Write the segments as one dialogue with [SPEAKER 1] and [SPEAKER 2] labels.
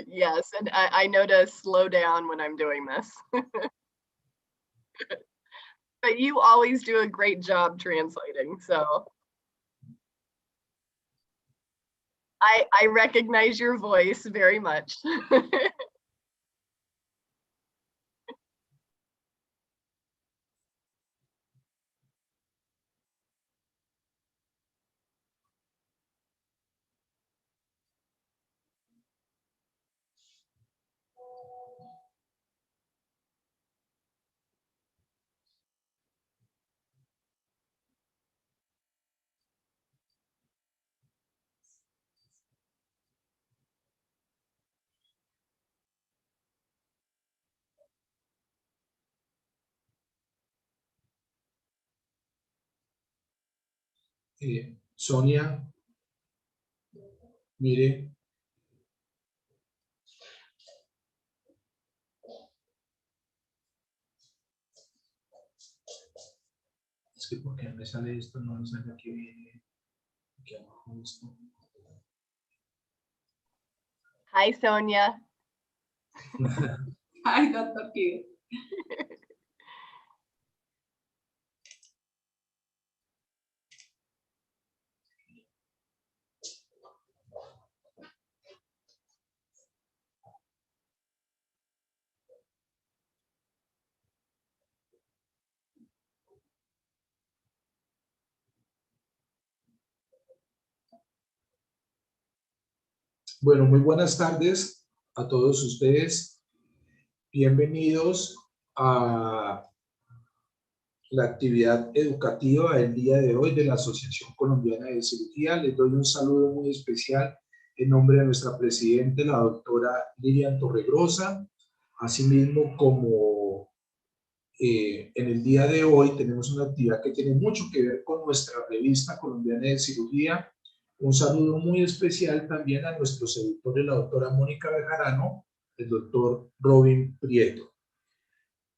[SPEAKER 1] Yes, and I know to slow down when I'm doing this. But you always do a great job translating, so I recognize your voice very much.
[SPEAKER 2] Sonia, mire. Es que porque me sale esto, no me sale aquí abajo esto.
[SPEAKER 1] Hi, Sonia.
[SPEAKER 3] Hi, Dr. Kiwi.
[SPEAKER 2] Bueno, muy buenas tardes a todos ustedes. Bienvenidos a la actividad educativa del día de hoy de la Asociación Colombiana de Cirugía. Les doy un saludo muy especial en nombre de nuestra presidenta, la doctora Lilian Torregrosa. Asimismo, como en el día de hoy tenemos una actividad que tiene mucho que ver con nuestra revista colombiana de cirugía. Un saludo muy especial también a nuestros editores, la doctora Mónica Bejarano, el doctor Robin Prieto.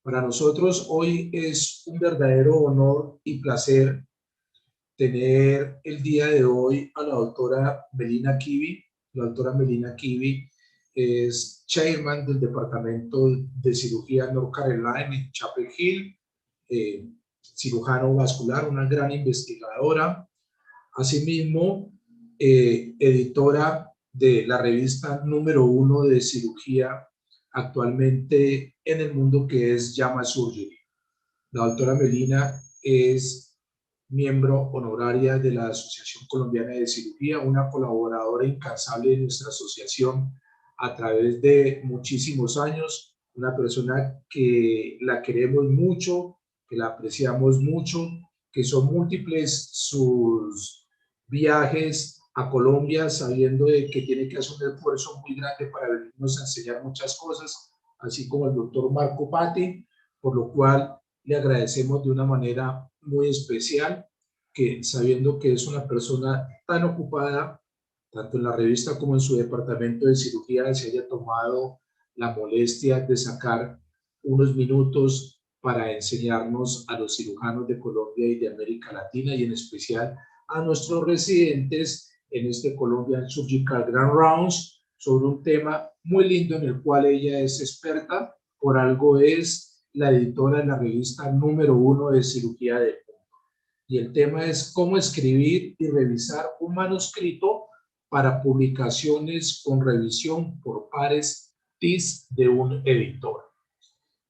[SPEAKER 2] Para nosotros hoy es un verdadero honor y placer tener el día de hoy a la doctora Melina Kiwi. La doctora Melina Kiwi es chairman del Departamento de Cirugía North Carolina en Chapel Hill, cirujano vascular, una gran investigadora. Asimismo, editora de la revista número 1 de cirugía actualmente en el mundo, que es JAMA Surgery. La doctora Melina es miembro honoraria de la Asociación Colombiana de Cirugía, una colaboradora incansable de nuestra asociación a través de muchísimos años, una persona que la queremos mucho, que la apreciamos mucho, que son múltiples sus viajes a Colombia, sabiendo de que tiene que hacer un esfuerzo muy grande para venirnos a enseñar muchas cosas, así como el doctor Marco Patti, por lo cual le agradecemos de una manera muy especial, que sabiendo que es una persona tan ocupada, tanto en la revista como en su departamento de cirugía, se haya tomado la molestia de sacar unos minutos para enseñarnos a los cirujanos de Colombia y de América Latina, y en especial a nuestros residentes en este Colombian Surgical Grand Rounds, sobre un tema muy lindo en el cual ella es experta. Por algo es la editora de la revista número 1 de cirugía del mundo. Y el tema es cómo escribir y revisar un manuscrito para publicaciones con revisión por pares TIS de un editor.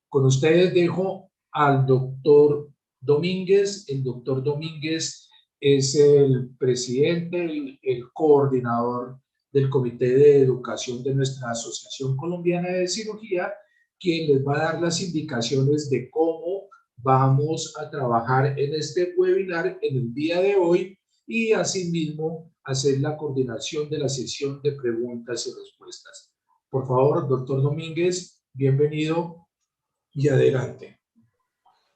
[SPEAKER 2] Con ustedes dejo al doctor Domínguez. El doctor Domínguez es el presidente, el coordinador del Comité de Educación de nuestra Asociación Colombiana de Cirugía, quien les va a dar las indicaciones de cómo vamos a trabajar en este webinar en el día de hoy, y asimismo hacer la coordinación de la sesión de preguntas y respuestas. Por favor, doctor Domínguez, bienvenido y adelante.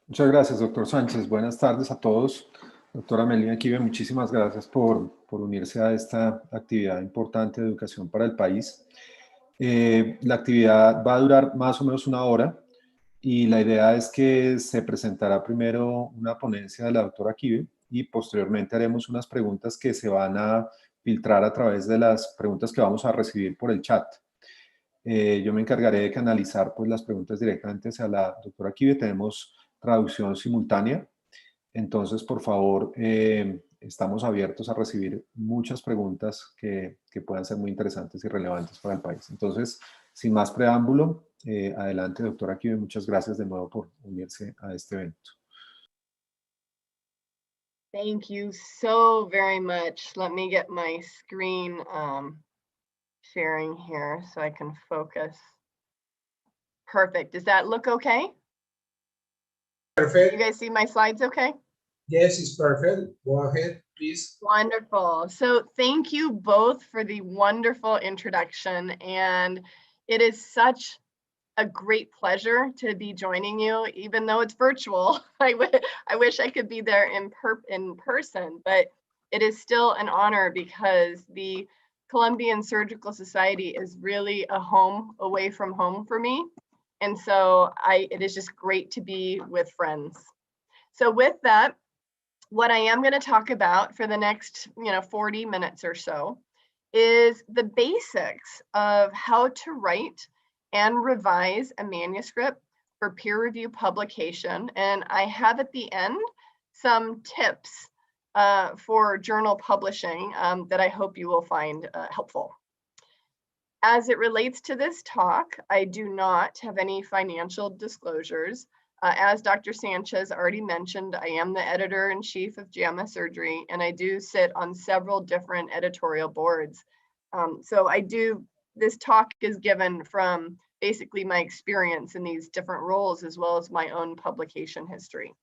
[SPEAKER 4] Muchas gracias, doctor Sánchez. Buenas tardes a todos. Doctora Melina Kiwi, muchísimas gracias por unirse a esta actividad importante de educación para el país. La actividad va a durar más o menos 1 hora, y la idea es que se presentará primero una ponencia de la doctora Kiwi y posteriormente haremos unas preguntas que se van a filtrar a través de las preguntas que vamos a recibir por el chat. Yo me encargaré de canalizar pues, las preguntas directamente hacia la doctora Kibe. Tenemos traducción simultánea. Entonces, por favor, estamos abiertos a recibir muchas preguntas que puedan ser muy interesantes y relevantes para el país. Entonces, sin más preámbulo, adelante, doctora Kibe. Muchas gracias de nuevo por unirse a este evento.
[SPEAKER 1] Thank you so very much. Let me get my screen sharing here so I can focus. Perfect. Does that look okay?
[SPEAKER 2] Perfect.
[SPEAKER 1] You guys see my slides okay?
[SPEAKER 2] Yes, it's perfect. Go ahead, please.
[SPEAKER 1] Wonderful. So thank you both for the wonderful introduction. And it is such a great pleasure to be joining you, even though it's virtual. I wish I could be there in person, but it is still an honor because the Colombian Surgical Society is really a home away from home for me. And so it is just great to be with friends. So with that, what I am going to talk about for the next 40 minutes or so is the basics of how to write and revise a manuscript for peer review publication. And I have at the end some tips for journal publishing that I hope you will find helpful. As it relates to this talk, I do not have any financial disclosures. As Dr. Sanchez already mentioned, I am the editor-in-chief of JAMA Surgery, and I do sit on several different editorial boards. So this talk is given from basically my experience in these different roles, as well as my own publication history.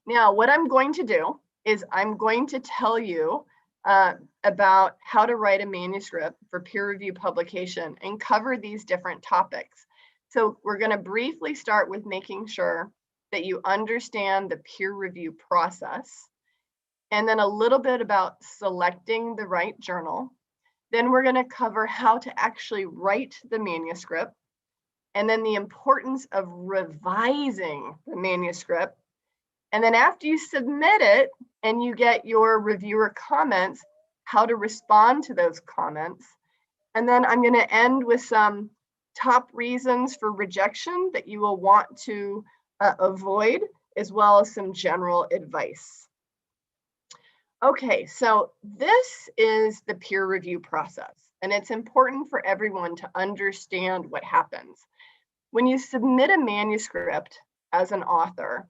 [SPEAKER 1] Now, what I'm going to do is I'm going to tell you about how to write a manuscript for peer review publication and cover these different topics. So we're going to briefly start with making sure that you understand the peer review process, and then a little bit about selecting the right journal. Then we're going to cover how to actually write the manuscript, and then the importance of revising the manuscript. And then after you submit it and you get your reviewer comments, how to respond to those comments. And then I'm going to end with some top reasons for rejection that you will want to avoid, as well as some general advice. Okay, so this is the peer review process, and it's important for everyone to understand what happens. When you submit a manuscript as an author,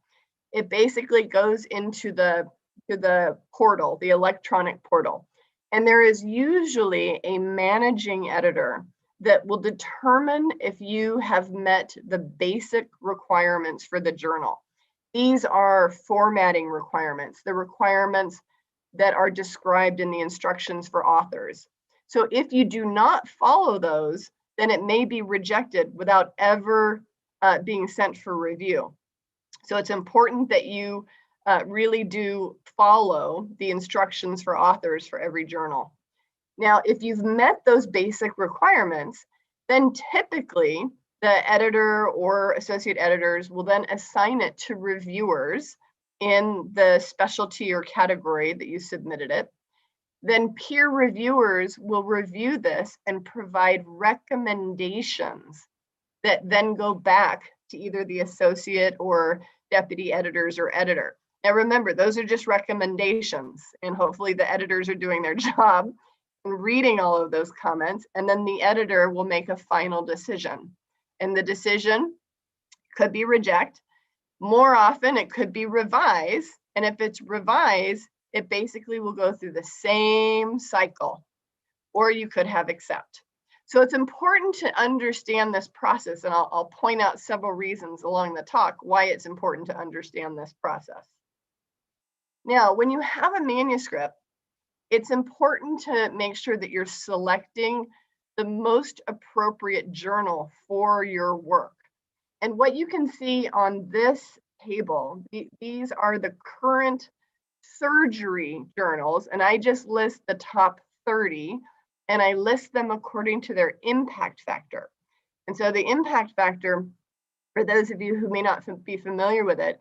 [SPEAKER 1] it basically goes into the portal, the electronic portal, and there is usually a managing editor that will determine if you have met the basic requirements for the journal. These are formatting requirements, the requirements that are described in the instructions for authors. So if you do not follow those, then it may be rejected without ever being sent for review. So it's important that you really do follow the instructions for authors for every journal. Now, if you've met those basic requirements, then typically the editor or associate editors will then assign it to reviewers in the specialty or category that you submitted it. Then peer reviewers will review this and provide recommendations that then go back to either the associate or deputy editors or editor. Now remember, those are just recommendations, and hopefully the editors are doing their job and reading all of those comments, and then the editor will make a final decision. And the decision could be reject. More often it could be revise, and if it's revise, it basically will go through the same cycle, or you could have accept. So it's important to understand this process, and I'll point out several reasons along the talk why it's important to understand this process. Now, when you have a manuscript, it's important to make sure that you're selecting the most appropriate journal for your work. And what you can see on this table, these are the current surgery journals, and I just list the top 30, and I list them according to their impact factor. And so the impact factor, for those of you who may not be familiar with it,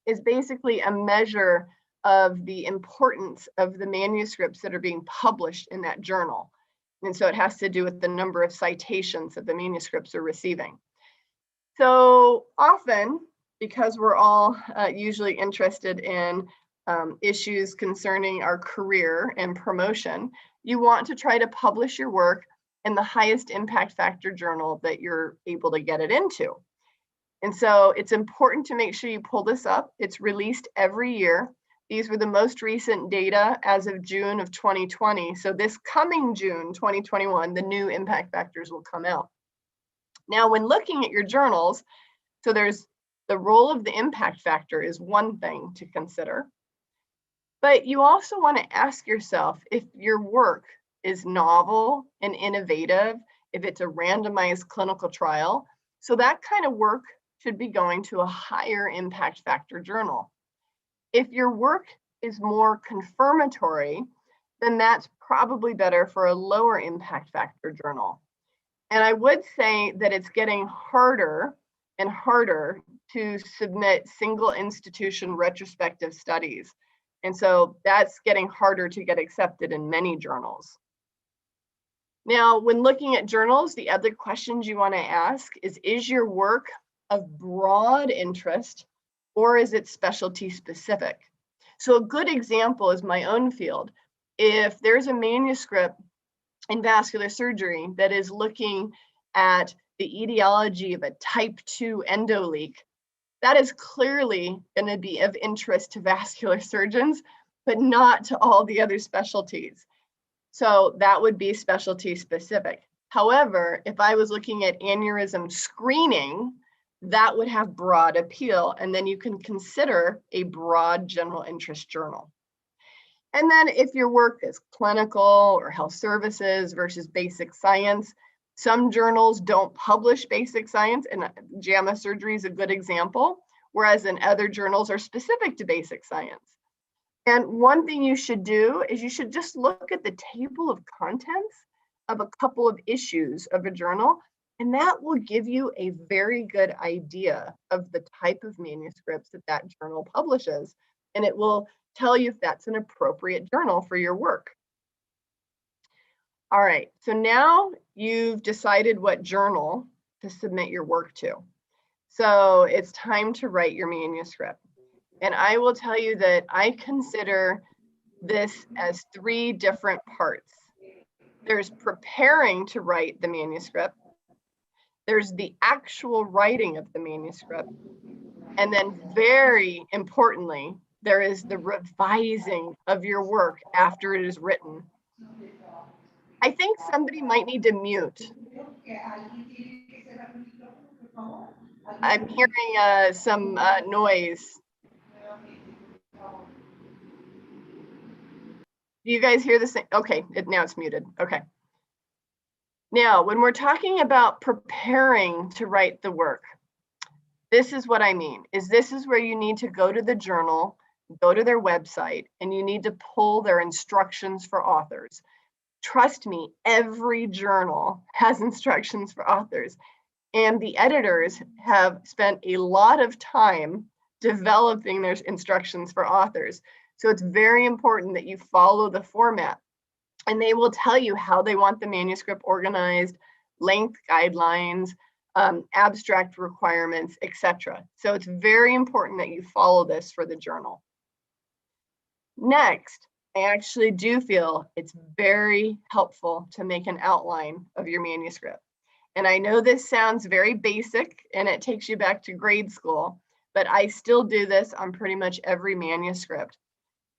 [SPEAKER 1] is basically a measure of the importance of the manuscripts that are being published in that journal. And so it has to do with the number of citations that the manuscripts are receiving. So often, because we're all usually interested in issues concerning our career and promotion, you want to try to publish your work in the highest impact factor journal that you're able to get it into. And so it's important to make sure you pull this up. It's released every year. These were the most recent data as of June of 2020. So this coming June 2021, the new impact factors will come out. Now, when looking at your journals, so there's the role of the impact factor is one thing to consider. But you also want to ask yourself if your work is novel and innovative, if it's a randomized clinical trial. So that kind of work should be going to a higher impact factor journal. If your work is more confirmatory, then that's probably better for a lower impact factor journal. And I would say that it's getting harder and harder to submit single institution retrospective studies. And so that's getting harder to get accepted in many journals. Now, when looking at journals, the other questions you want to ask is your work of broad interest or is it specialty specific? So a good example is my own field. If there's a manuscript in vascular surgery that is looking at the etiology of a type 2 endoleak, that is clearly going to be of interest to vascular surgeons, but not to all the other specialties. So that would be specialty specific. However, if I was looking at aneurysm screening, that would have broad appeal, and then you can consider a broad general interest journal. And then if your work is clinical or health services versus basic science, some journals don't publish basic science, and JAMA surgery is a good example, whereas in other journals are specific to basic science. And one thing you should do is you should just look at the table of contents of a couple of issues of a journal, and that will give you a very good idea of the type of manuscripts that that journal publishes, and it will tell you if that's an appropriate journal for your work. All right, so now you've decided what journal to submit your work to. So it's time to write your manuscript. And I will tell you that I consider this as 3 different parts. There's preparing to write the manuscript. There's the actual writing of the manuscript. And then very importantly, there is the revising of your work after it is written. I think somebody might need to mute. I'm hearing some noise. Do you guys hear this? Okay, now it's muted. Okay. Now, when we're talking about preparing to write the work, this is what I mean, this is where you need to go to the journal, go to their website, and you need to pull their instructions for authors. Trust me, every journal has instructions for authors, and the editors have spent a lot of time developing their instructions for authors. So it's very important that you follow the format, and they will tell you how they want the manuscript organized, length guidelines, abstract requirements, etc. So it's very important that you follow this for the journal. Next, I actually do feel it's very helpful to make an outline of your manuscript. And I know this sounds very basic and it takes you back to grade school, but I still do this on pretty much every manuscript.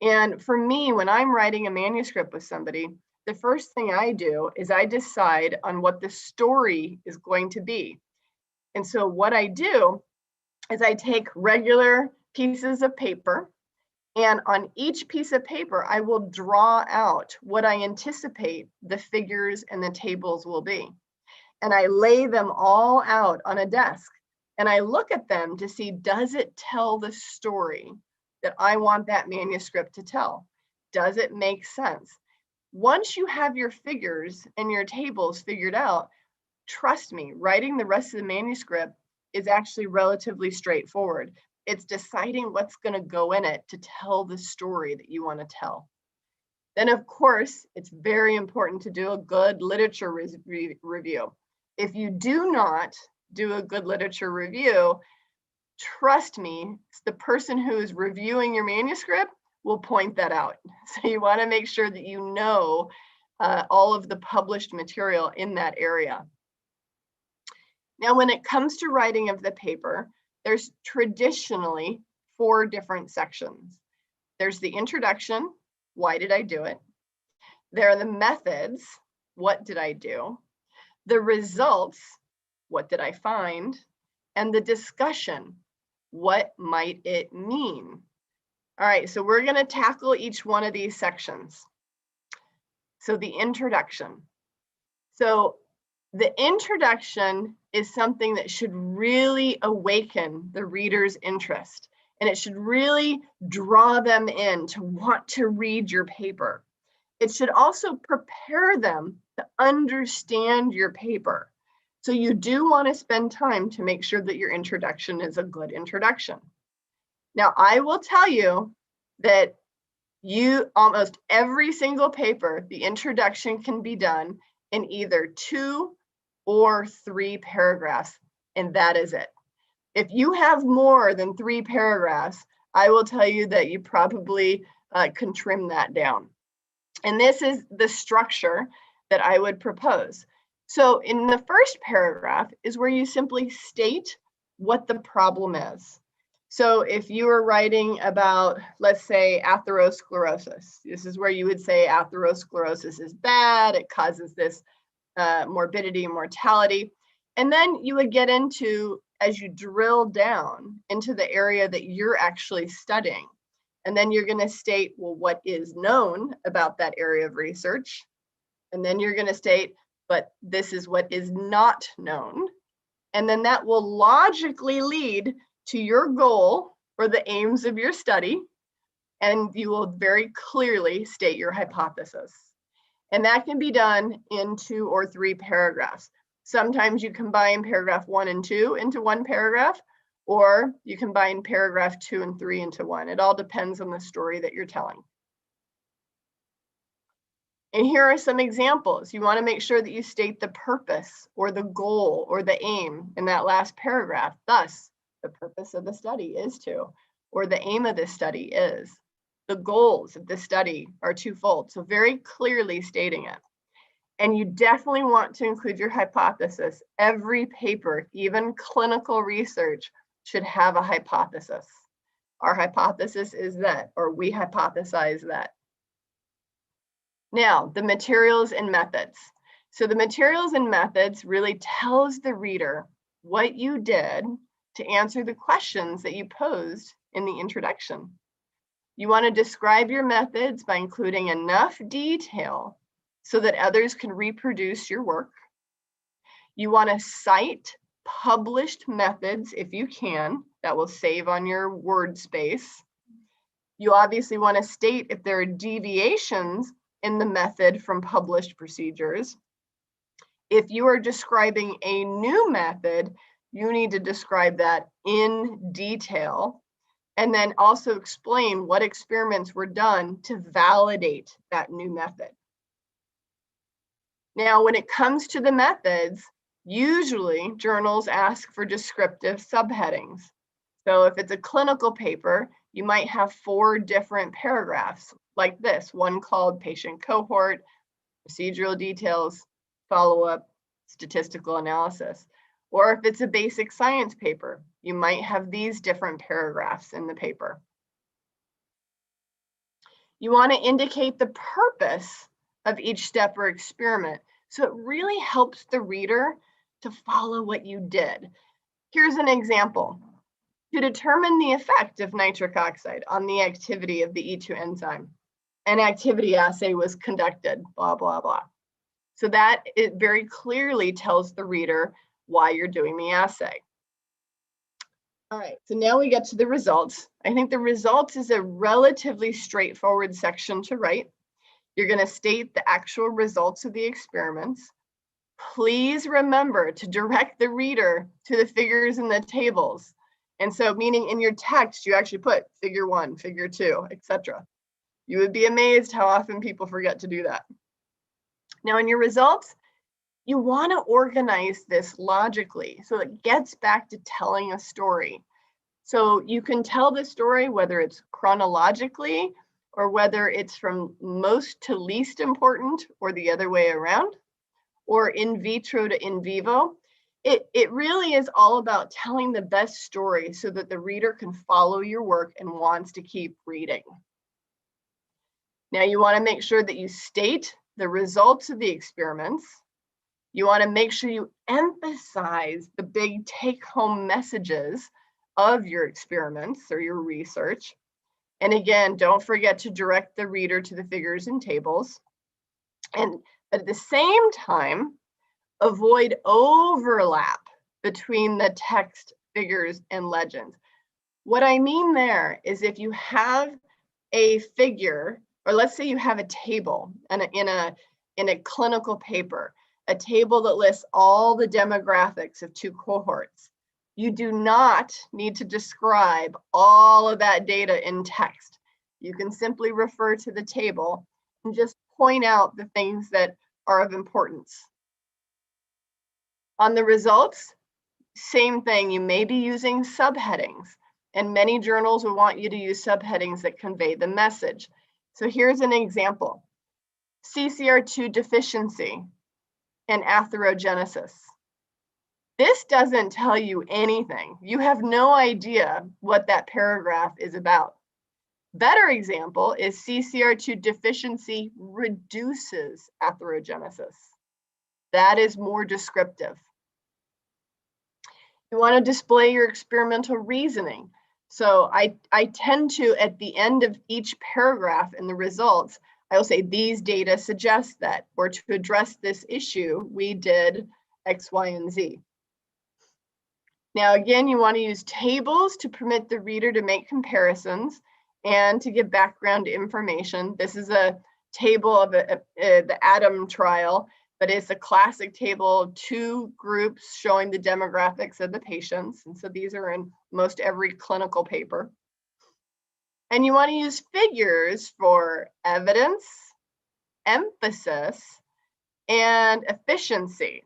[SPEAKER 1] And for me, when I'm writing a manuscript with somebody, the first thing I do is I decide on what the story is going to be. And so what I do is I take regular pieces of paper, and on each piece of paper, I will draw out what I anticipate the figures and the tables will be. And I lay them all out on a desk, and I look at them to see, does it tell the story that I want that manuscript to tell? Does it make sense? Once you have your figures and your tables figured out, trust me, writing the rest of the manuscript is actually relatively straightforward. It's deciding what's going to go in it to tell the story that you want to tell. Then of course, it's very important to do a good literature review. If you do not do a good literature review, trust me, the person who is reviewing your manuscript will point that out. So you want to make sure that you know all of the published material in that area. Now, when it comes to writing of the paper, there's traditionally 4 different sections. There's the introduction, why did I do it? There are the methods, what did I do? The results, what did I find? And the discussion, what might it mean? All right, so we're going to tackle each one of these sections. So the introduction. So the introduction is something that should really awaken the reader's interest, and it should really draw them in to want to read your paper. It should also prepare them to understand your paper. So you do want to spend time to make sure that your introduction is a good introduction. Now, I will tell you that almost every single paper, the introduction can be done in either 2 or 3 paragraphs, and that is it. If you have more than 3 paragraphs, I will tell you that you probably can trim that down. And this is the structure that I would propose. So in the first paragraph is where you simply state what the problem is. So if you are writing about, let's say, atherosclerosis, this is where you would say atherosclerosis is bad, it causes this morbidity and mortality. And then you would get into, as you drill down into the area that you're actually studying. And then you're going to state, well, what is known about that area of research? And then you're going to state, but this is what is not known. And then that will logically lead to your goal or the aims of your study. And you will very clearly state your hypothesis. And that can be done in 2 or 3 paragraphs. Sometimes you combine paragraph 1 and 2 into 1 paragraph, or you combine paragraph 2 and 3 into 1. It all depends on the story that you're telling. And here are some examples. You want to make sure that you state the purpose or the goal or the aim in that last paragraph. Thus, the purpose of the study is to, or the aim of this study is. The goals of the study are twofold, so very clearly stating it. And you definitely want to include your hypothesis. Every paper, even clinical research, should have a hypothesis. Our hypothesis is that, or we hypothesize that. Now, the materials and methods. So the materials and methods really tells the reader what you did to answer the questions that you posed in the introduction. You want to describe your methods by including enough detail so that others can reproduce your work. You want to cite published methods if you can. That will save on your word space. You obviously want to state if there are deviations in the method from published procedures. If you are describing a new method, you need to describe that in detail, and then also explain what experiments were done to validate that new method. Now, when it comes to the methods, usually journals ask for descriptive subheadings. So if it's a clinical paper, you might have 4 different paragraphs like this, one called patient cohort, procedural details, follow-up, statistical analysis. Or if it's a basic science paper, you might have these different paragraphs in the paper. You want to indicate the purpose of each step or experiment. So it really helps the reader to follow what you did. Here's an example. To determine the effect of nitric oxide on the activity of the E2 enzyme, an activity assay was conducted, blah, blah, blah. So that it very clearly tells the reader why you're doing the assay. All right, so now we get to the results. I think the results is a relatively straightforward section to write. You're going to state the actual results of the experiments. Please remember to direct the reader to the figures in the tables. And so meaning in your text, you actually put figure 1, figure 2, etc. You would be amazed how often people forget to do that. Now in your results, you want to organize this logically so it gets back to telling a story. So you can tell the story whether it's chronologically or whether it's from most to least important or the other way around, or in vitro to in vivo. It really is all about telling the best story so that the reader can follow your work and wants to keep reading. Now you want to make sure that you state the results of the experiments. You want to make sure you emphasize the big take-home messages of your experiments or your research. And again, don't forget to direct the reader to the figures and tables. And at the same time, avoid overlap between the text, figures, and legends. What I mean there is if you have a figure, or let's say you have a table in a clinical paper, a table that lists all the demographics of 2 cohorts. You do not need to describe all of that data in text. You can simply refer to the table and just point out the things that are of importance. On the results, same thing, you may be using subheadings, and many journals will want you to use subheadings that convey the message. So here's an example: CCR2 deficiency and atherogenesis. This doesn't tell you anything. You have no idea what that paragraph is about. Better example is CCR2 deficiency reduces atherogenesis. That is more descriptive. You want to display your experimental reasoning. So I tend to, at the end of each paragraph in the results, I will say these data suggest that, or to address this issue, we did X, Y, and Z. Now, again, you want to use tables to permit the reader to make comparisons and to give background information. This is a table of the Adam trial, but it's a classic table of 2 groups showing the demographics of the patients. And so these are in most every clinical paper. And you want to use figures for evidence, emphasis, and efficiency.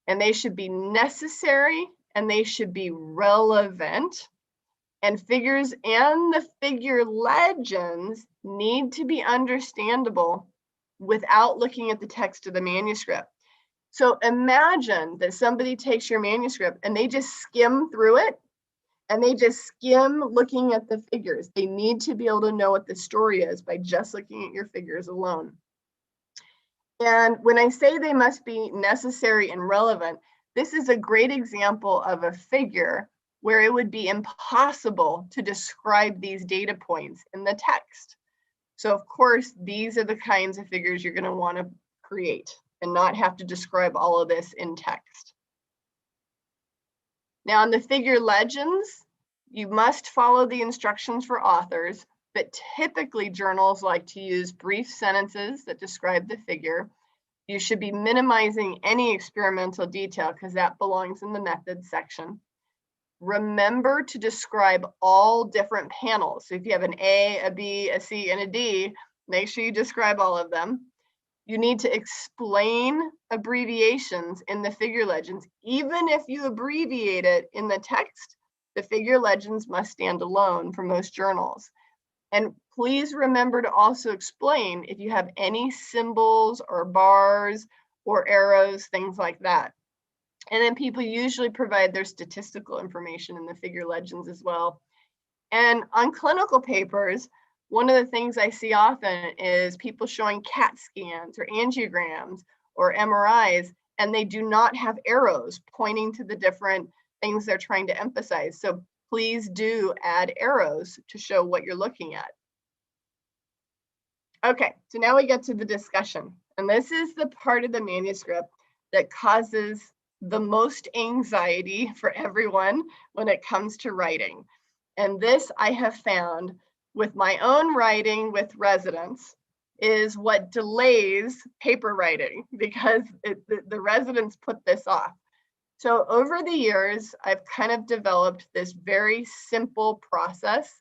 [SPEAKER 1] And they should be necessary and they should be relevant. And figures and the figure legends need to be understandable without looking at the text of the manuscript. So imagine that somebody takes your manuscript and they just skim through it and they just skim looking at the figures. They need to be able to know what the story is by just looking at your figures alone. And when I say they must be necessary and relevant, this is a great example of a figure where it would be impossible to describe these data points in the text. So of course, these are the kinds of figures you're going to want to create and not have to describe all of this in text. Now in the figure legends, you must follow the instructions for authors, but typically journals like to use brief sentences that describe the figure. You should be minimizing any experimental detail because that belongs in the methods section. Remember to describe all different panels. So if you have an A, a B, a C, and a D, make sure you describe all of them. You need to explain abbreviations in the figure legends. Even if you abbreviate it in the text, the figure legends must stand alone for most journals. And please remember to also explain if you have any symbols or bars or arrows, things like that. And then people usually provide their statistical information in the figure legends as well. And on clinical papers, one of the things I see often is people showing CAT scans or angiograms or MRIs, and they do not have arrows pointing to the different things they're trying to emphasize. So please do add arrows to show what you're looking at. Okay, so now we get to the discussion. And this is the part of the manuscript that causes the most anxiety for everyone when it comes to writing. And this I have found with my own writing with residents is what delays paper writing because the residents put this off. So over the years, I've kind of developed this very simple process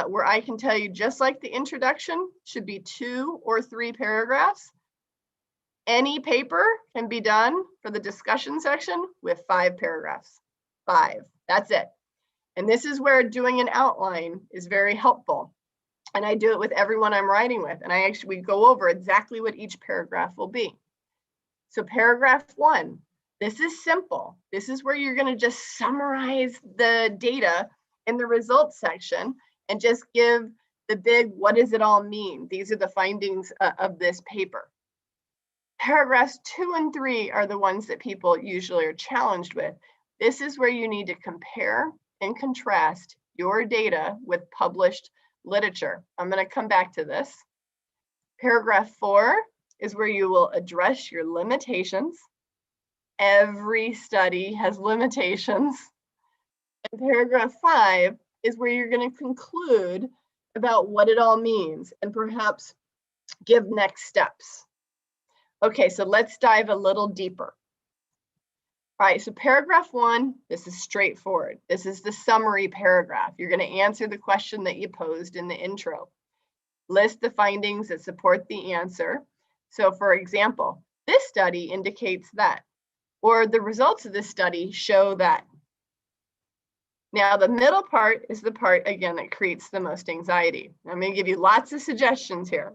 [SPEAKER 1] where I can tell you, just like the introduction should be 2 or 3 paragraphs, any paper can be done for the discussion section with 5 paragraphs. 5, that's it. And this is where doing an outline is very helpful. And I do it with everyone I'm writing with. And we go over exactly what each paragraph will be. So paragraph 1, this is simple. This is where you're going to just summarize the data in the results section and just give the big, what does it all mean? These are the findings of this paper. Paragraphs 2 and 3 are the ones that people usually are challenged with. This is where you need to compare and contrast your data with published literature. I'm going to come back to this. Paragraph 4 is where you will address your limitations. Every study has limitations. And paragraph 5 is where you're going to conclude about what it all means and perhaps give next steps. Okay, so let's dive a little deeper. All right, so paragraph 1, this is straightforward. This is the summary paragraph. You're going to answer the question that you posed in the intro. List the findings that support the answer. So for example, this study indicates that, or the results of this study show that. Now the middle part is the part, again, that creates the most anxiety. I'm going to give you lots of suggestions here.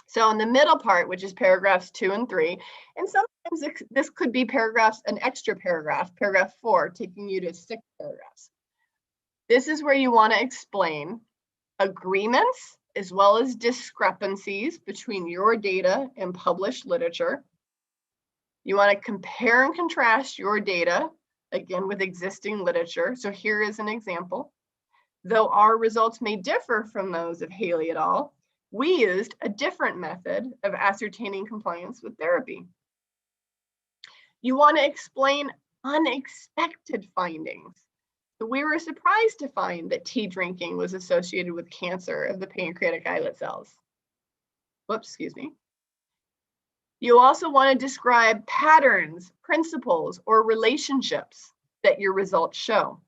[SPEAKER 1] So in the middle part, which is paragraphs 2 and 3, and sometimes this could be paragraphs, an extra paragraph, paragraph 4, taking you to 6 paragraphs. This is where you want to explain agreements as well as discrepancies between your data and published literature. You want to compare and contrast your data, again, with existing literature. So here is an example. Though our results may differ from those of Haley et al., we used a different method of ascertaining compliance with therapy. You want to explain unexpected findings. So we were surprised to find that tea drinking was associated with cancer of the pancreatic islet cells. Whoops, excuse me. You also want to describe patterns, principles, or relationships that your results show.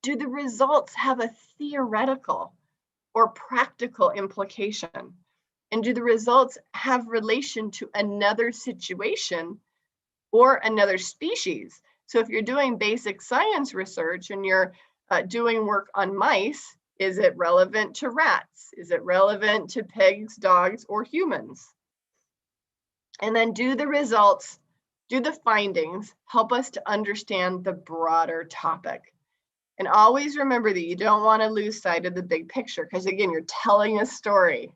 [SPEAKER 1] Do the results have a theoretical or practical implication? And do the results have relation to another situation or another species? So if you're doing basic science research and you're doing work on mice, is it relevant to rats? Is it relevant to pigs, dogs, or humans? And then do the findings help us to understand the broader topic? And always remember that you don't want to lose sight of the big picture, because again, you're telling a story.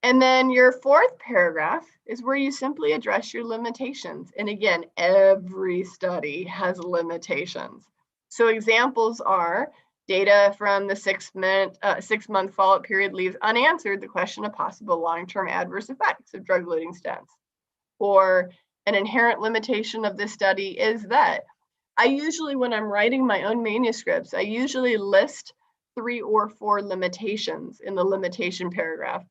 [SPEAKER 1] And then your 4th paragraph is where you simply address your limitations. And again, every study has limitations. So examples are data from the 6-month follow-up period leaves unanswered the question of possible long-term adverse effects of drug-eluting stents. Or an inherent limitation of this study is that I usually, when I'm writing my own manuscripts, I usually list 3 or 4 limitations in the limitation paragraph.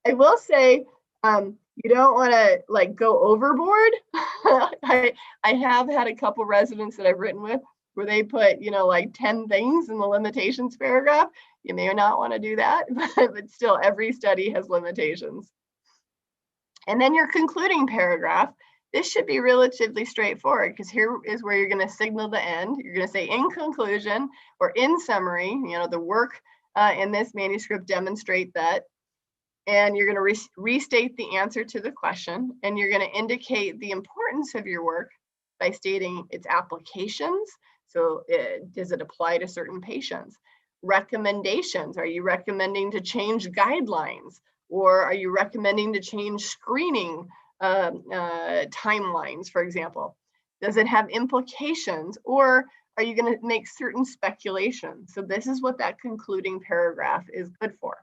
[SPEAKER 1] I will say, you don't want to go overboard. I have had a couple residents that I've written with where they put, 10 things in the limitations paragraph. You may not want to do that, but still every study has limitations. And then your concluding paragraph. This should be relatively straightforward, because here is where you're going to signal the end. You're going to say in conclusion or in summary, the work in this manuscript demonstrate that, and you're going to restate the answer to the question, and you're going to indicate the importance of your work by stating its applications. So does it apply to certain patients? Recommendations, are you recommending to change guidelines, or are you recommending to change screening timelines, for example? Does it have implications, or are you going to make certain speculations? So this is what that concluding paragraph is good for.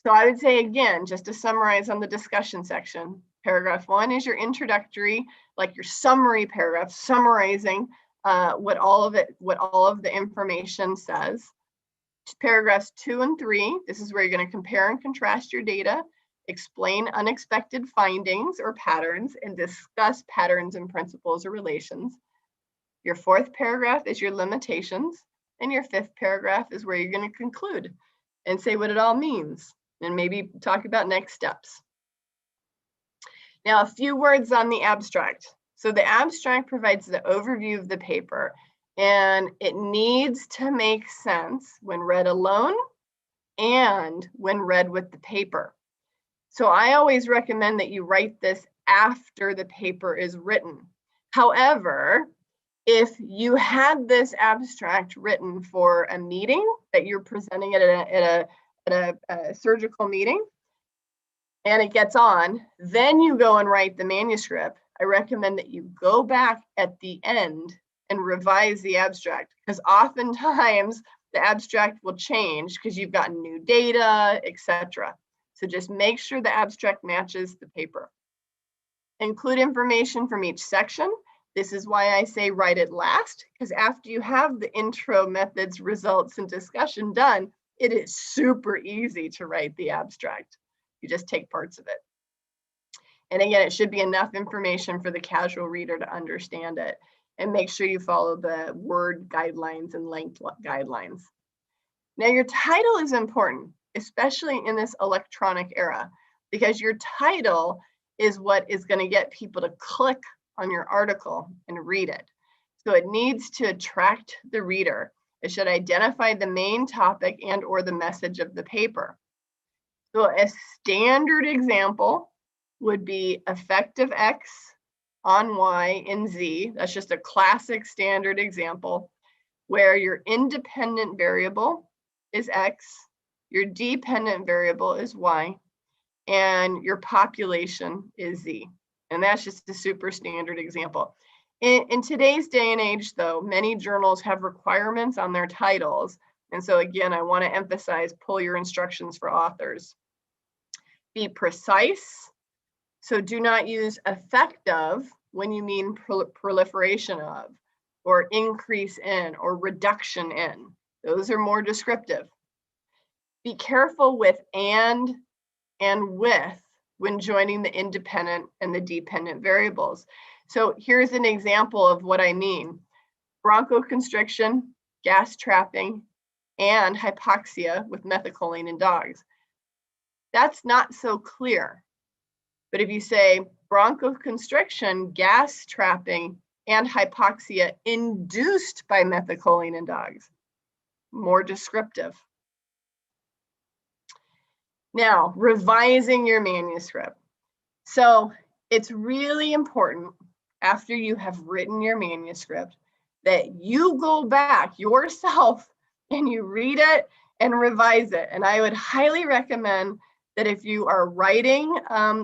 [SPEAKER 1] So I would say, again, just to summarize on the discussion section, paragraph 1 is your introductory, like your summary paragraph, summarizing what all of the information says. Paragraphs 2 and 3, this is where you're going to compare and contrast your data, explain unexpected findings or patterns, and discuss patterns and principles or relations. Your 4th paragraph is your limitations. And your fifth paragraph is where you're going to conclude and say what it all means and maybe talk about next steps. Now, a few words on the abstract. So the abstract provides the overview of the paper, and it needs to make sense when read alone and when read with the paper. So I always recommend that you write this after the paper is written. However, if you had this abstract written for a meeting that you're presenting at a surgical meeting and it gets on, then you go and write the manuscript, I recommend that you go back at the end and revise the abstract, because oftentimes the abstract will change because you've gotten new data, etc. So just make sure the abstract matches the paper. Include information from each section. This is why I say write it last, because after you have the intro, methods, results, and discussion done, it is super easy to write the abstract. You just take parts of it. And again, it should be enough information for the casual reader to understand it. And make sure you follow the word guidelines and length guidelines. Now, your title is important, especially in this electronic era, because your title is what is going to get people to click on your article and read it. So it needs to attract the reader. It should identify the main topic and or the message of the paper. So a standard example would be effective X on Y in Z. That's just a classic standard example where your independent variable is X, your dependent variable is Y, and your population is Z. And that's just a super standard example. In today's day and age, though, many journals have requirements on their titles. And so again, I want to emphasize, pull your instructions for authors. Be precise. So do not use effective when you mean proliferation of, or increase in, or reduction in. Those are more descriptive. Be careful with and with when joining the independent and the dependent variables. So here's an example of what I mean. Bronchoconstriction, gas trapping, and hypoxia with methacholine in dogs. That's not so clear. But if you say bronchoconstriction, gas trapping, and hypoxia induced by methacholine in dogs, more descriptive. Now, revising your manuscript. So it's really important after you have written your manuscript that you go back yourself and you read it and revise it. And I would highly recommend that if you are writing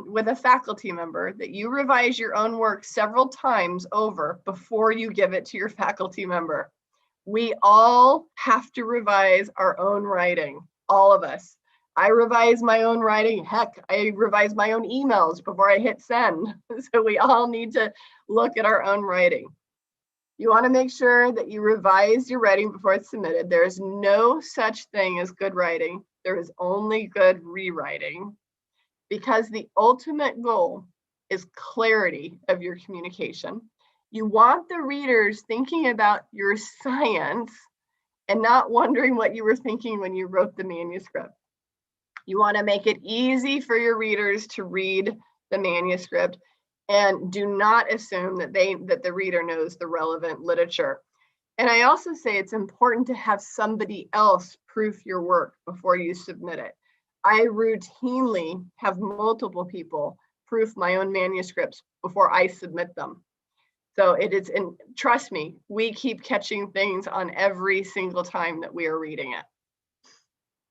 [SPEAKER 1] with a faculty member, that you revise your own work several times over before you give it to your faculty member. We all have to revise our own writing, all of us. I revise my own writing. Heck, I revise my own emails before I hit send. So we all need to look at our own writing. You want to make sure that you revise your writing before it's submitted. There is no such thing as good writing. There is only good rewriting, because the ultimate goal is clarity of your communication. You want the readers thinking about your science and not wondering what you were thinking when you wrote the manuscript. You want to make it easy for your readers to read the manuscript, and do not assume that the reader knows the relevant literature. And I also say it's important to have somebody else proof your work before you submit it. I routinely have multiple people proof my own manuscripts before I submit them. So it is, and trust me, we keep catching things on every single time that we are reading it.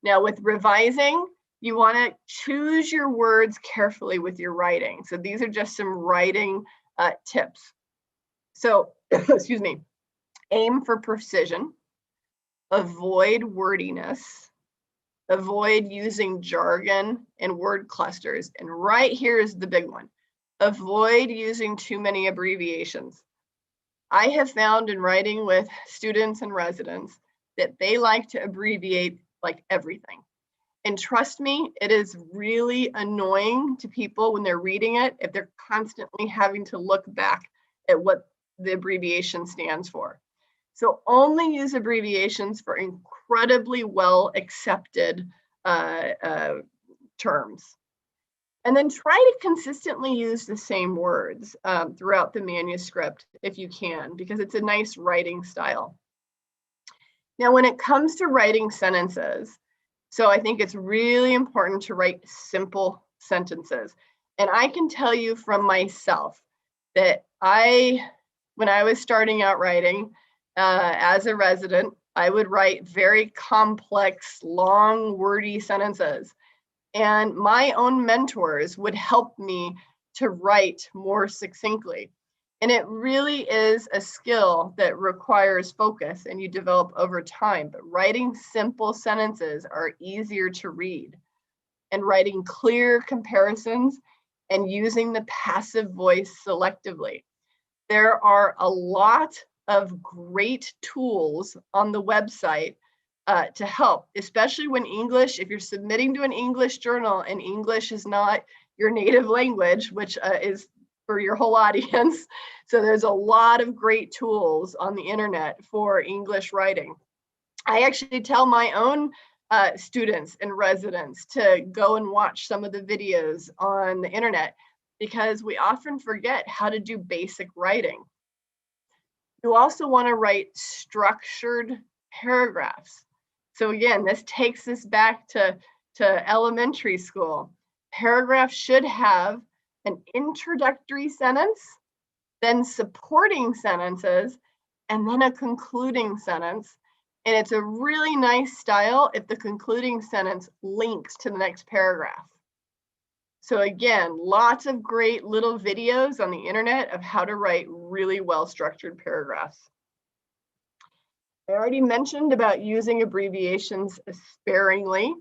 [SPEAKER 1] Now with revising, you want to choose your words carefully with your writing. So these are just some writing tips. So, excuse me, aim for precision, avoid wordiness, avoid using jargon and word clusters. And right here is the big one. Avoid using too many abbreviations. I have found in writing with students and residents that they like to abbreviate like everything. And trust me, it is really annoying to people when they're reading it if they're constantly having to look back at what the abbreviation stands for. So only use abbreviations for incredibly well accepted terms. And then try to consistently use the same words throughout the manuscript if you can, because it's a nice writing style. Now, when it comes to writing sentences, so I think it's really important to write simple sentences. And I can tell you from myself that when I was starting out writing as a resident, I would write very complex, long, wordy sentences. And my own mentors would help me to write more succinctly. And it really is a skill that requires focus and you develop over time. But writing simple sentences are easier to read. And writing clear comparisons and using the passive voice selectively. There are a lot of great tools on the website to help, especially when English, if you're submitting to an English journal and English is not your native language, which is for your whole audience. So there's a lot of great tools on the internet for English writing. I actually tell my own students and residents to go and watch some of the videos on the internet because we often forget how to do basic writing. You also want to write structured paragraphs. So again, this takes us back to elementary school. Paragraphs should have an introductory sentence, then supporting sentences, and then a concluding sentence. And it's a really nice style if the concluding sentence links to the next paragraph. So again, lots of great little videos on the internet of how to write really well-structured paragraphs. I already mentioned about using abbreviations sparingly.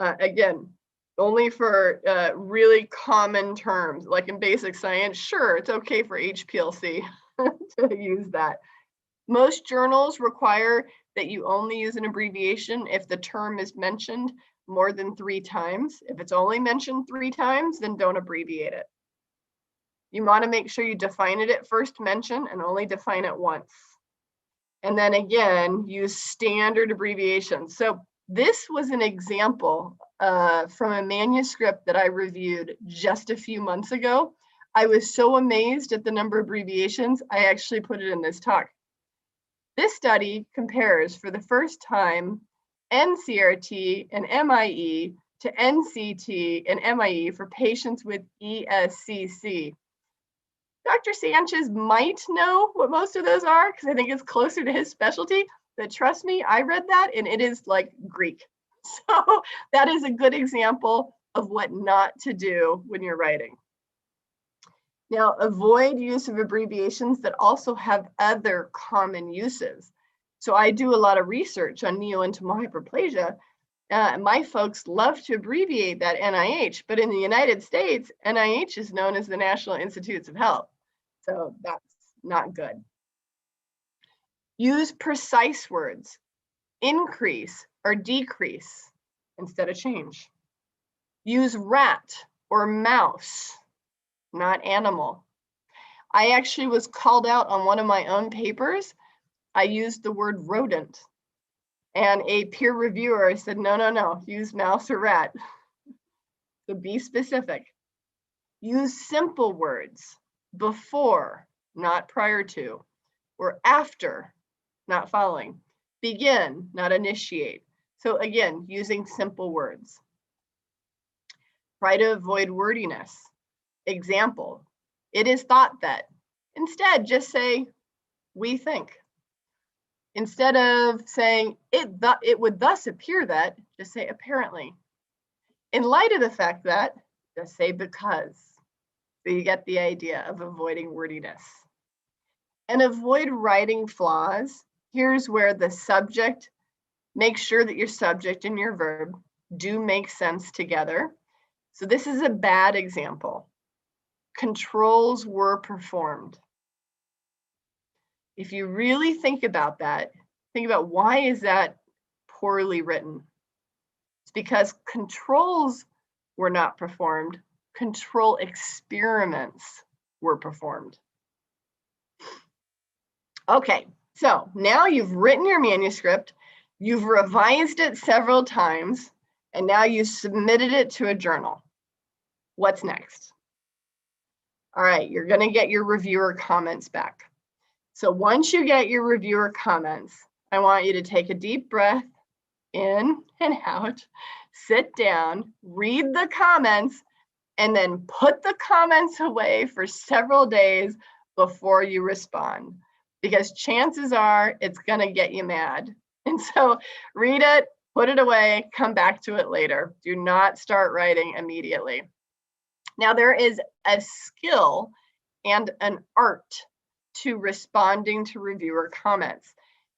[SPEAKER 1] Again, only for really common terms, like in basic science, sure, it's okay for HPLC to use that. Most journals require that you only use an abbreviation if the term is mentioned more than 3 times. If it's only mentioned 3 times, then don't abbreviate it. You want to make sure you define it at first mention and only define it once. And then again, use standard abbreviations. So this was an example from a manuscript that I reviewed just a few months ago. I was so amazed at the number of abbreviations, I actually put it in this talk. This study compares for the first time NCRT and MIE to NCT and MIE for patients with ESCC. Dr. Sanchez might know what most of those are because I think it's closer to his specialty, but trust me, I read that and it is like Greek. So that is a good example of what not to do when you're writing. Now, avoid use of abbreviations that also have other common uses. So I do a lot of research on neointimal hyperplasia. My folks love to abbreviate that NIH, but in the United States, NIH is known as the National Institutes of Health. So that's not good. Use precise words, increase or decrease instead of change. Use rat or mouse, not animal. I actually was called out on one of my own papers. I used the word rodent. And a peer reviewer said, no, use mouse or rat. So be specific. Use simple words, before, not prior to, or after, not following. Begin, not initiate. So again, using simple words. Try to avoid wordiness. Example, it is thought that. Instead, just say, we think. Instead of saying, it would thus appear that, just say apparently. In light of the fact that, just say because. So you get the idea of avoiding wordiness. And avoid writing flaws. Here's where the subject, make sure that your subject and your verb do make sense together. So this is a bad example. Controls were performed. If you really think about that, think about why is that poorly written? It's because controls were not performed. Control experiments were performed. Okay, So now you've written your manuscript, you've revised it several times, and now you submitted it to a journal. What's next? All right, you're going to get your reviewer comments back. So once you get your reviewer comments, I want you to take a deep breath in and out, sit down, read the comments, and then put the comments away for several days before you respond, because chances are it's going to get you mad. And so read it, put it away, come back to it later. Do not start writing immediately. Now, there is a skill and an art to responding to reviewer comments.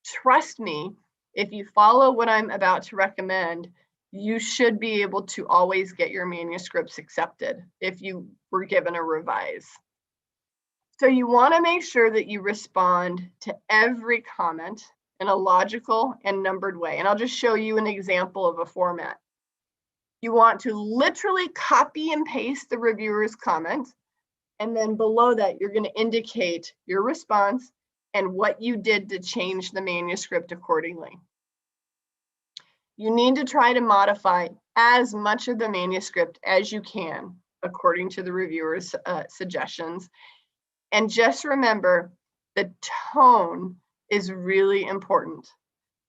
[SPEAKER 1] Trust me, if you follow what I'm about to recommend, you should be able to always get your manuscripts accepted if you were given a revise. So you want to make sure that you respond to every comment in a logical and numbered way. And I'll just show you an example of a format. You want to literally copy and paste the reviewer's comment. And then below that, you're going to indicate your response and what you did to change the manuscript accordingly. You need to try to modify as much of the manuscript as you can according to the reviewer's suggestions. And just remember, the tone is really important.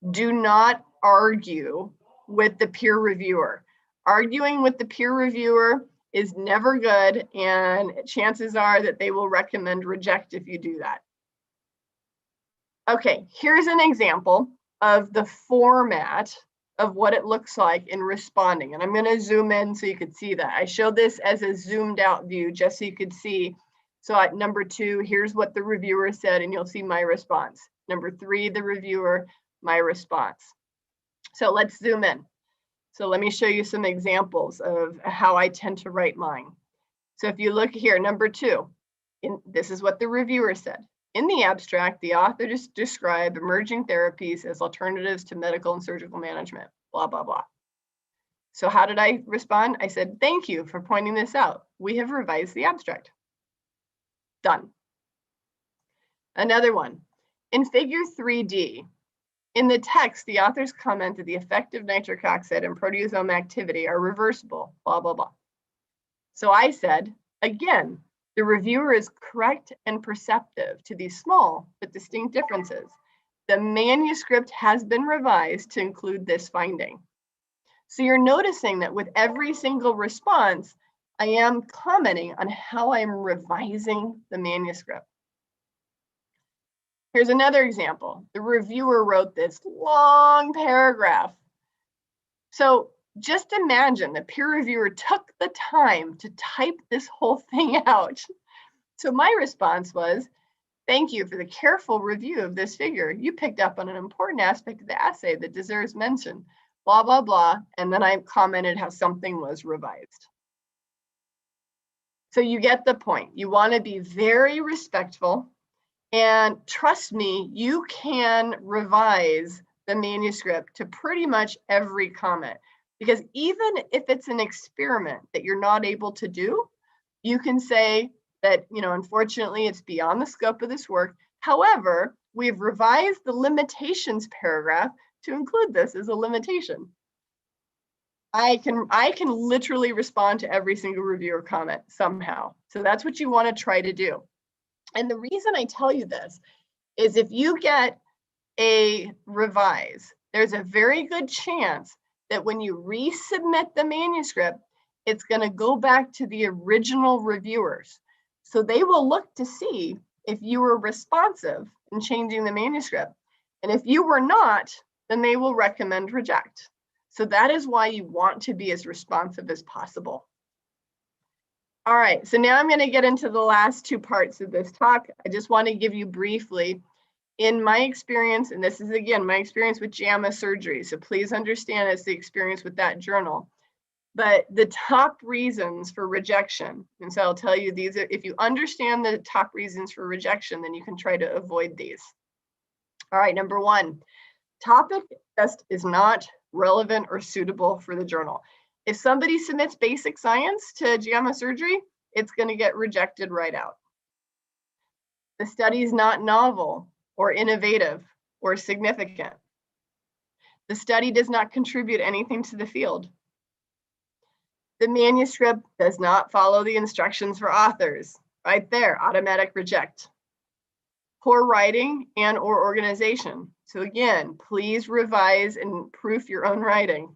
[SPEAKER 1] Do not argue with the peer reviewer. Arguing with the peer reviewer is never good, and chances are that they will recommend reject if you do that. Okay, here's an example of the format of what it looks like in responding. And I'm going to zoom in so you could see that. I showed this as a zoomed out view just so you could see. So at number 2, here's what the reviewer said, and you'll see my response. Number 3, the reviewer, my response. So let's zoom in. So let me show you some examples of how I tend to write mine. So if you look here, number 2, this is what the reviewer said. In the abstract, the author just described emerging therapies as alternatives to medical and surgical management, blah, blah, blah. So how did I respond? I said, thank you for pointing this out. We have revised the abstract. Done. Another one. In figure 3D, in the text, the authors comment that the effect of nitric oxide and proteasome activity are reversible, blah, blah, blah. So I said, again, the reviewer is correct and perceptive to these small but distinct differences. The manuscript has been revised to include this finding. So you're noticing that with every single response, I am commenting on how I'm revising the manuscript. Here's another example. The reviewer wrote this long paragraph. So just imagine the peer reviewer took the time to type this whole thing out. So my response was, thank you for the careful review of this figure. You picked up on an important aspect of the essay that deserves mention, blah, blah, blah. And then I commented how something was revised. So you get the point. You want to be very respectful. And trust me, you can revise the manuscript to pretty much every comment. Because even if it's an experiment that you're not able to do, you can say that, unfortunately, it's beyond the scope of this work. However, we've revised the limitations paragraph to include this as a limitation. I can literally respond to every single reviewer comment somehow. So that's what you want to try to do. And the reason I tell you this is if you get a revise, there's a very good chance that when you resubmit the manuscript, it's going to go back to the original reviewers. So they will look to see if you were responsive in changing the manuscript. And if you were not, then they will recommend reject. So that is why you want to be as responsive as possible. All right, so now I'm going to get into the last 2 parts of this talk. I just want to give you briefly, in my experience, and this is again my experience with JAMA surgery, so please understand it's the experience with that journal, but the top reasons for rejection, and so I'll tell you these, if you understand the top reasons for rejection, then you can try to avoid these. All right, number 1, topic just is not relevant or suitable for the journal. If somebody submits basic science to JAMA surgery, it's going to get rejected right out. The study is not novel or innovative or significant. The study does not contribute anything to the field. The manuscript does not follow the instructions for authors. Right there, automatic reject. Poor writing and or organization. So again, please revise and proof your own writing.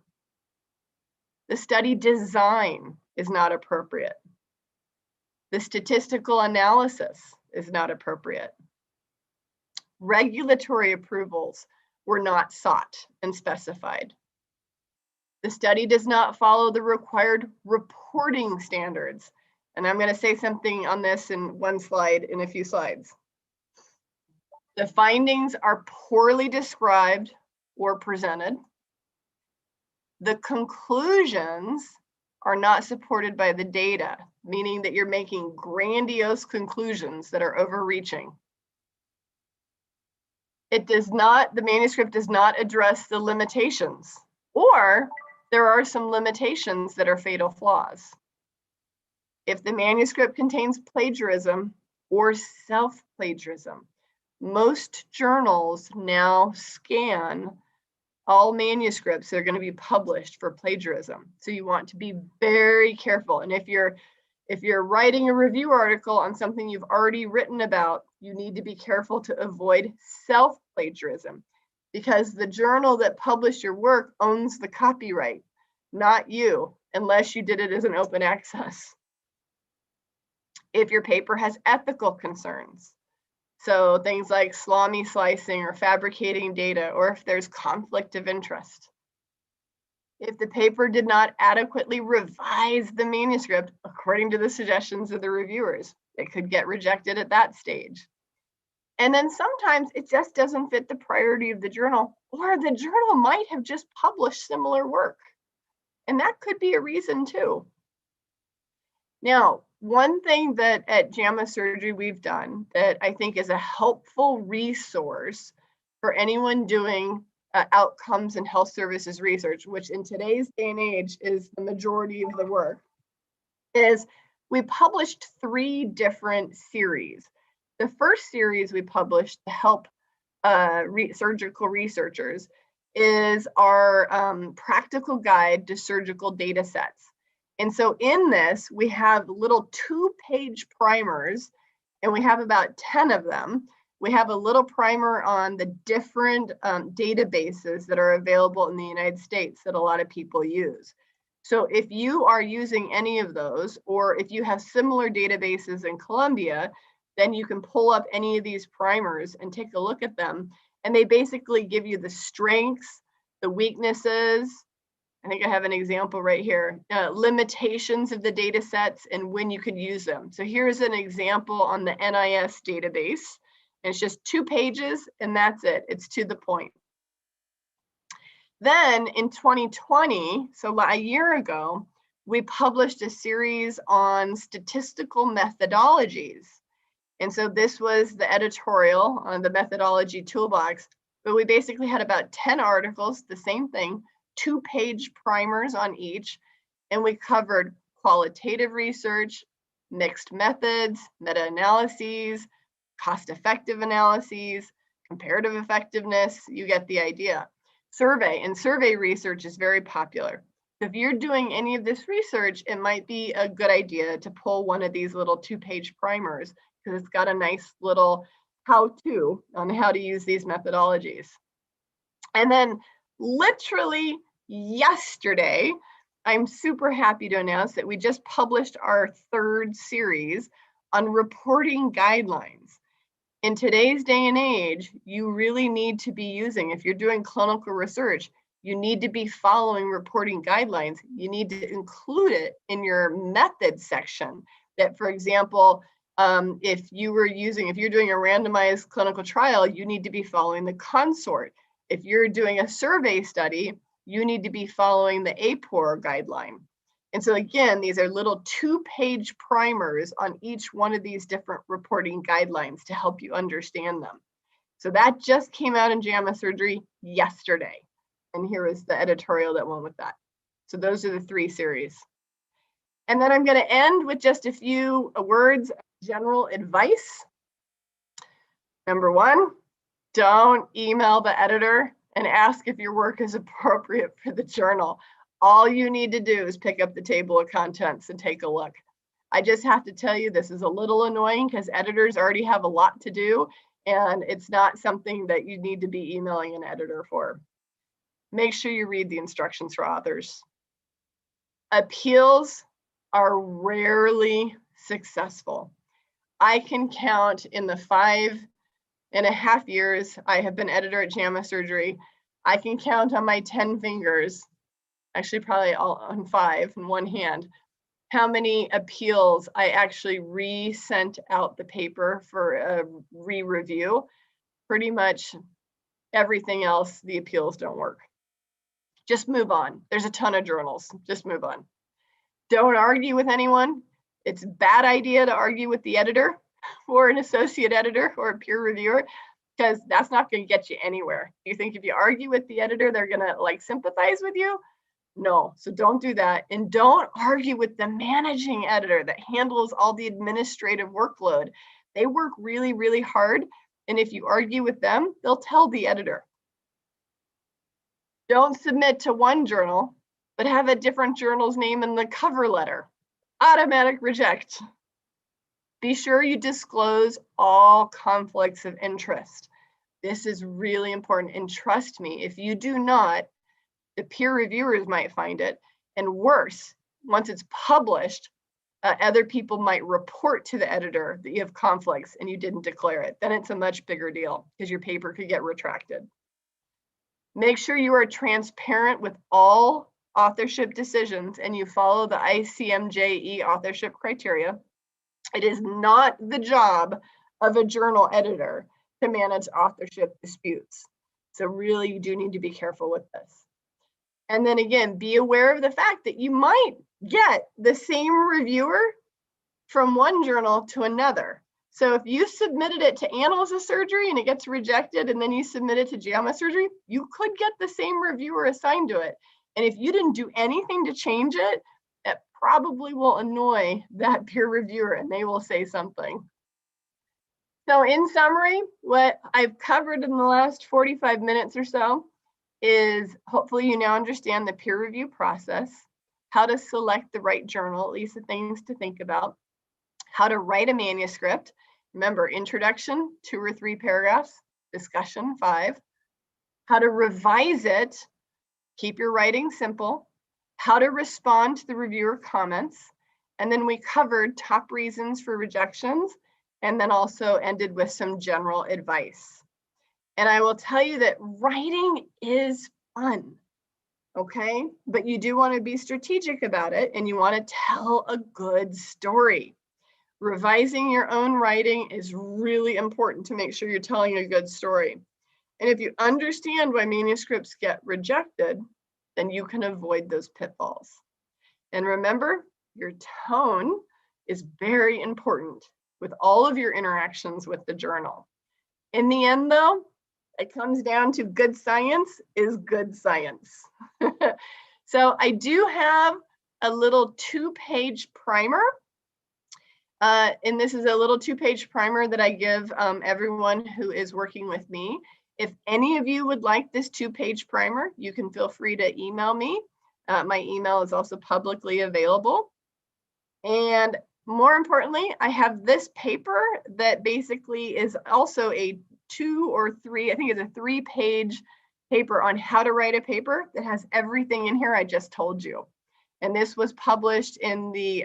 [SPEAKER 1] The study design is not appropriate. The statistical analysis is not appropriate. Regulatory approvals were not sought and specified. The study does not follow the required reporting standards. And I'm going to say something on this in one slide, in a few slides. The findings are poorly described or presented. The conclusions are not supported by the data, meaning that you're making grandiose conclusions that are overreaching. The manuscript does not address the limitations, or there are some limitations that are fatal flaws. If the manuscript contains plagiarism or self-plagiarism, most journals now scan all manuscripts that are going to be published for plagiarism. So you want to be very careful. And if you're writing a review article on something you've already written about, you need to be careful to avoid self-plagiarism, because the journal that published your work owns the copyright, not you, unless you did it as an open access. If your paper has ethical concerns, so things like salami slicing or fabricating data, or if there's conflict of interest. If the paper did not adequately revise the manuscript according to the suggestions of the reviewers, it could get rejected at that stage. And then sometimes it just doesn't fit the priority of the journal, or the journal might have just published similar work. And that could be a reason too. Now, one thing that at JAMA Surgery we've done that I think is a helpful resource for anyone doing outcomes and health services research, which in today's day and age is the majority of the work, is we published 3 different series. The first series we published to help surgical researchers is our practical guide to surgical data sets. And so in this, we have little 2-page primers, and we have about 10 of them. We have a little primer on the different databases that are available in the United States that a lot of people use. So if you are using any of those, or if you have similar databases in Colombia, then you can pull up any of these primers and take a look at them. And they basically give you the strengths, the weaknesses. I think I have an example right here, limitations of the data sets and when you could use them. So here's an example on the NIS database. And it's just 2 pages and that's it. It's to the point. Then in 2020, so a year ago, we published a series on statistical methodologies. And so this was the editorial on the methodology toolbox, but we basically had about 10 articles, the same thing, 2-page primers on each, and we covered qualitative research, mixed methods, meta-analyses, cost-effective analyses, comparative effectiveness. You get the idea. Survey research is very popular. If you're doing any of this research, it might be a good idea to pull one of these little 2-page primers, because it's got a nice little how-to on how to use these methodologies. And then literally yesterday, I'm super happy to announce that we just published our 3rd series on reporting guidelines. In today's day and age, you really need to be using, if you're doing clinical research, you need to be following reporting guidelines. You need to include it in your method section. That, for example, if you're doing a randomized clinical trial, you need to be following the consort. If you're doing a survey study, you need to be following the APOR guideline. And so again, these are little 2-page primers on each one of these different reporting guidelines to help you understand them. So that just came out in JAMA Surgery yesterday. And here is the editorial that went with that. So those are the 3 series. And then I'm going to end with just a few words of general advice. Number 1, Don't email the editor and ask if your work is appropriate for the journal. All you need to do is pick up the table of contents and take a look. I just have to tell you, this is a little annoying because editors already have a lot to do, and it's not something that you need to be emailing an editor for. Make sure you read the instructions for authors. Appeals are rarely successful. I can count in the 5.5 years I have been editor at JAMA Surgery, I can count on my 10 fingers, actually probably all on 5 in one hand, how many appeals I actually re-sent out the paper for a re-review. Pretty much everything else, the appeals don't work. Just move on. There's a ton of journals. Just move on. Don't argue with anyone. It's a bad idea to argue with the editor or an associate editor or a peer reviewer, because that's not going to get you anywhere. You think if you argue with the editor, they're going to like sympathize with you? No, so don't do that. And don't argue with the managing editor that handles all the administrative workload. They work really, really hard. And if you argue with them, they'll tell the editor. Don't submit to one journal, but have a different journal's name in the cover letter. Automatic reject. Be sure you disclose all conflicts of interest. This is really important. And trust me, if you do not, the peer reviewers might find it. And worse, once it's published, other people might report to the editor that you have conflicts and you didn't declare it. Then it's a much bigger deal because your paper could get retracted. Make sure you are transparent with all authorship decisions and you follow the ICMJE authorship criteria. It is not the job of a journal editor to manage authorship disputes. So really, you do need to be careful with this. And then again, be aware of the fact that you might get the same reviewer from one journal to another. So if you submitted it to Annals of Surgery and it gets rejected, and then you submit it to JAMA Surgery, you could get the same reviewer assigned to it. And if you didn't do anything to change it, it probably will annoy that peer reviewer and they will say something. So in summary, what I've covered in the last 45 minutes or so is hopefully you now understand the peer review process, how to select the right journal, at least the things to think about, how to write a manuscript. Remember, introduction, 2 or 3 paragraphs, discussion, 5, how to revise it, keep your writing simple, how to respond to the reviewer comments, and then we covered top reasons for rejections, and then also ended with some general advice. And I will tell you that writing is fun, okay? But you do want to be strategic about it and you want to tell a good story. Revising your own writing is really important to make sure you're telling a good story. And if you understand why manuscripts get rejected, then you can avoid those pitfalls. And remember, your tone is very important with all of your interactions with the journal. In the end, though, it comes down to good science is good science. So I do have a little 2-page primer. And this is a little 2-page primer that I give everyone who is working with me. If any of you would like this 2-page primer, you can feel free to email me. My email is also publicly available. And more importantly, I have this paper that basically is also a 2 or 3, I think it's a 3-page paper on how to write a paper that has everything in here I just told you. And this was published in the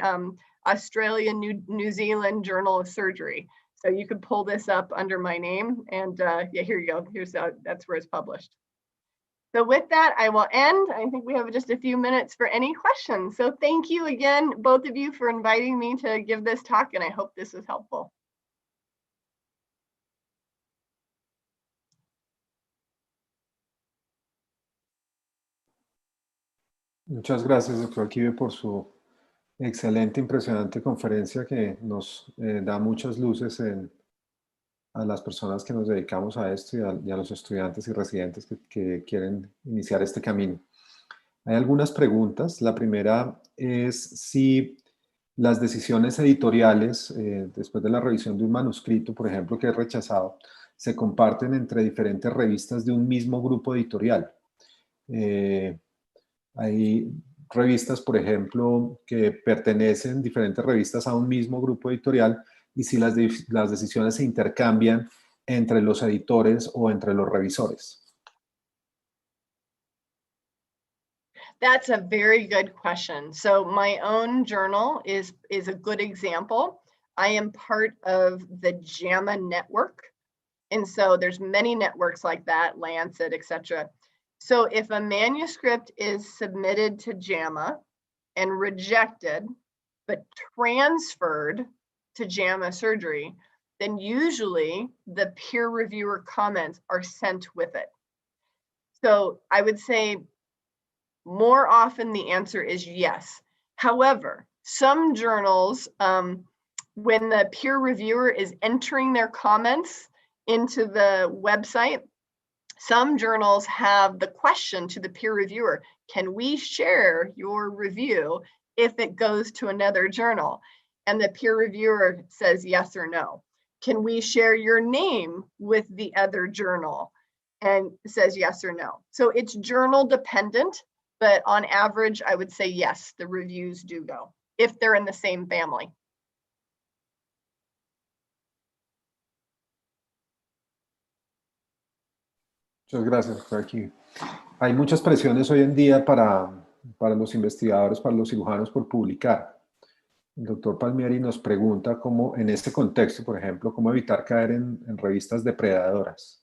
[SPEAKER 1] Australian New Zealand Journal of Surgery. So you could pull this up under my name and yeah, here you go. Here's that's where it's published. So with that, I will end. I think we have just a few minutes for any questions. So thank you again, both of you, for inviting me to give this talk, and I hope this was helpful.
[SPEAKER 4] Muchas gracias, doctor Kibe, por su excelente, impresionante conferencia que nos da muchas luces a las personas que nos dedicamos a esto y a los estudiantes y residentes que quieren iniciar este camino. Hay algunas preguntas. La primera es si las decisiones editoriales, después de la revisión de un manuscrito, por ejemplo, que es rechazado, se comparten entre diferentes revistas de un mismo grupo editorial. Hay revistas, por ejemplo, que pertenecen, diferentes revistas, a un mismo grupo editorial, y si las decisiones se intercambian entre los editores o entre los revisores.
[SPEAKER 1] That's a very good question. So my own journal is a good example. I am part of the JAMA network. And so there's many networks like that, Lancet, etc. So if a manuscript is submitted to JAMA and rejected, but transferred to JAMA surgery, then usually the peer reviewer comments are sent with it. So I would say more often the answer is yes. However, some journals, when the peer reviewer is entering their comments into the website, some journals have the question to the peer reviewer, can we share your review if it goes to another journal? And the peer reviewer says yes or no. Can we share your name with the other journal? And says yes or no. So it's journal dependent, but on average, I would say yes, the reviews do go, if they're in the same family.
[SPEAKER 4] Muchas gracias, doctor. Aquí hay muchas presiones hoy en día para los investigadores, para los cirujanos, por publicar. El doctor Palmieri nos pregunta cómo, en este contexto, por ejemplo, cómo evitar caer en revistas depredadoras,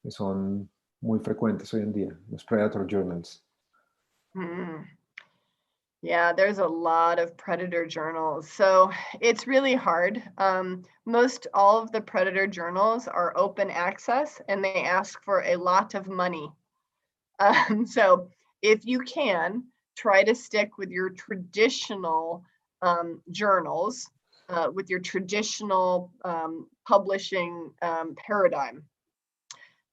[SPEAKER 4] que son muy frecuentes hoy en día, los predator journals.
[SPEAKER 1] Yeah, there's a lot of predator journals. So it's really hard. Most all of the predator journals are open access and they ask for a lot of money. So if you can, try to stick with your traditional journals, with your traditional publishing paradigm.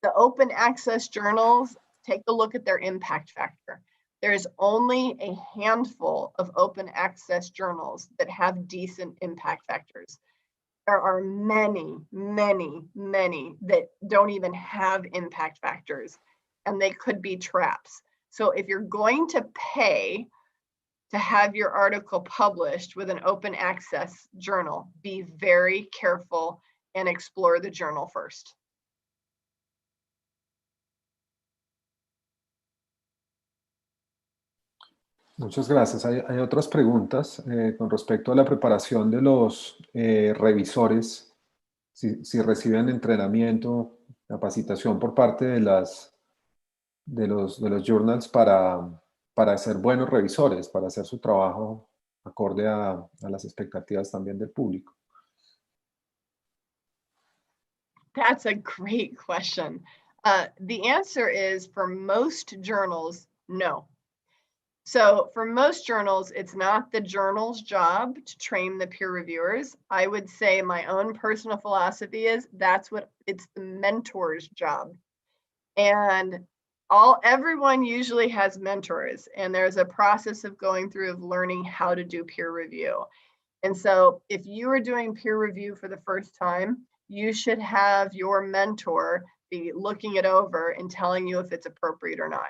[SPEAKER 1] The open access journals, take a look at their impact factor. There's only a handful of open access journals that have decent impact factors. There are many, many, many that don't even have impact factors, and they could be traps. So if you're going to pay to have your article published with an open access journal, be very careful and explore the journal first.
[SPEAKER 4] Muchas gracias. Hay otras preguntas con respecto a la preparación de los revisores, si reciben entrenamiento, capacitación por parte de los journals para ser buenos revisores, para hacer su trabajo acorde a las expectativas también del público.
[SPEAKER 1] That's a great question. The answer is, for most journals, no. So for most journals, it's not the journal's job to train the peer reviewers. I would say my own personal philosophy is it's the mentor's job. And everyone usually has mentors, and there's a process of going through of learning how to do peer review. And so if you are doing peer review for the first time, you should have your mentor be looking it over and telling you if it's appropriate or not.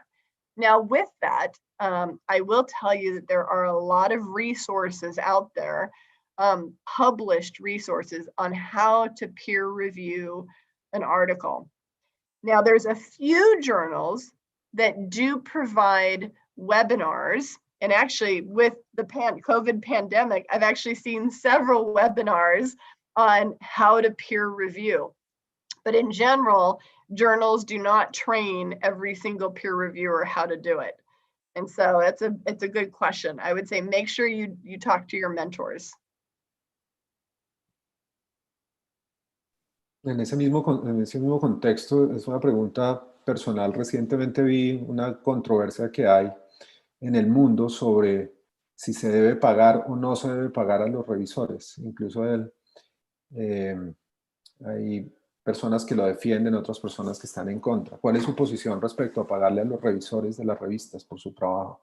[SPEAKER 1] Now, with that, I will tell you that there are a lot of resources out there, published resources on how to peer review an article. Now, there's a few journals that do provide webinars. And actually, with the COVID pandemic, I've actually seen several webinars on how to peer review. But in general, journals do not train every single peer reviewer how to do it. And so it's a good question. I would say make sure you talk to your mentors.
[SPEAKER 4] En ese mismo contexto, es una pregunta personal. Recientemente vi una controversia que hay en el mundo sobre si se debe pagar o no se debe pagar a los revisores. Incluso hay personas que lo defienden, otras personas que están en contra. ¿Cuál es su posición respecto a pagarle a los revisores de las revistas por su trabajo?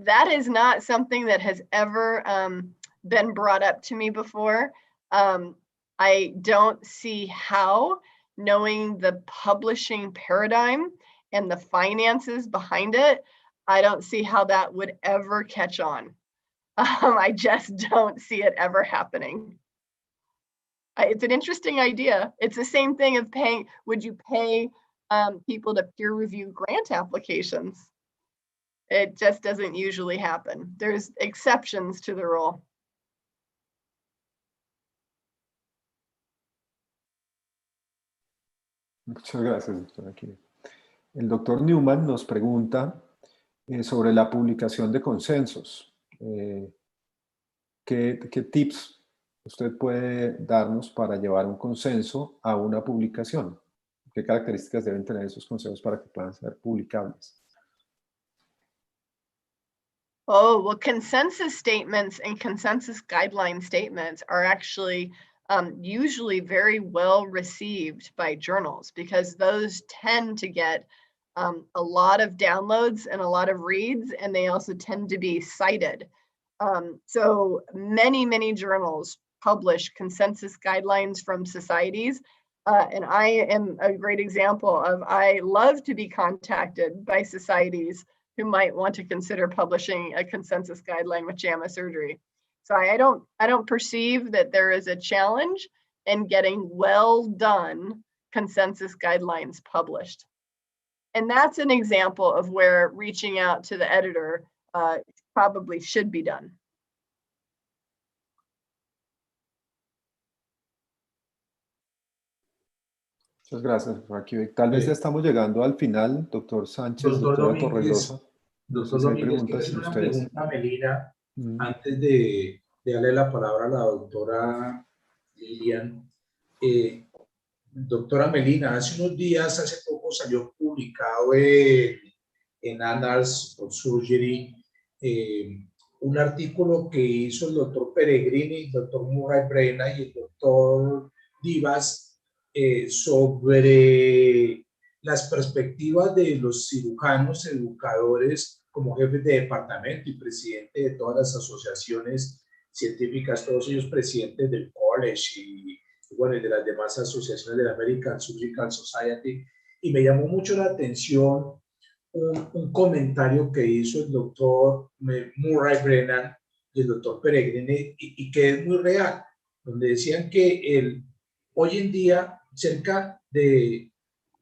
[SPEAKER 1] That is not something that has ever been brought up to me before. I don't see how, knowing the publishing paradigm and the finances behind it, I don't see how that would ever catch on. I just don't see it ever happening. It's an interesting idea. It's the same thing of paying, would you pay people to peer review grant applications? It just doesn't usually happen. There's exceptions to the rule.
[SPEAKER 4] Muchas gracias, doctora Kibe. El doctor Newman nos pregunta sobre la publicación de consensos. ¿Qué tips usted puede darnos para llevar un consenso a una publicación? ¿Qué características deben tener esos consensos para que puedan ser publicables?
[SPEAKER 1] Oh, well, consensus statements and consensus guideline statements are actually usually very well received by journals, because those tend to get a lot of downloads and a lot of reads, and they also tend to be cited. So many journals publish consensus guidelines from societies, and I am a great example of, I love to be contacted by societies who might want to consider publishing a consensus guideline with JAMA surgery. So I don't perceive that there is a challenge in getting well done consensus guidelines published. And that's an example of where reaching out to the editor probably should be done.
[SPEAKER 4] Muchas gracias, doctora Kibe. Tal vez ya estamos llegando al final, doctor Sánchez, doctora Torrelosa.
[SPEAKER 2] Doctor Domínguez, quiero hacer una pregunta a Melina antes de darle la palabra a la doctora Lilian. Doctora Melina, hace unos días, hace poco salió publicado en Annals of Surgery un artículo que hizo el doctor Peregrini, el doctor Murray Brenna y el doctor Divas sobre las perspectivas de los cirujanos educadores como jefes de departamento y presidente de todas las asociaciones científicas, todos ellos presidentes del college y bueno, y de las demás asociaciones de la American Surgical Society, y me llamó mucho la atención un comentario que hizo el doctor Murray Brennan y el doctor Peregrini, y que es muy real, donde decían que hoy en día cerca de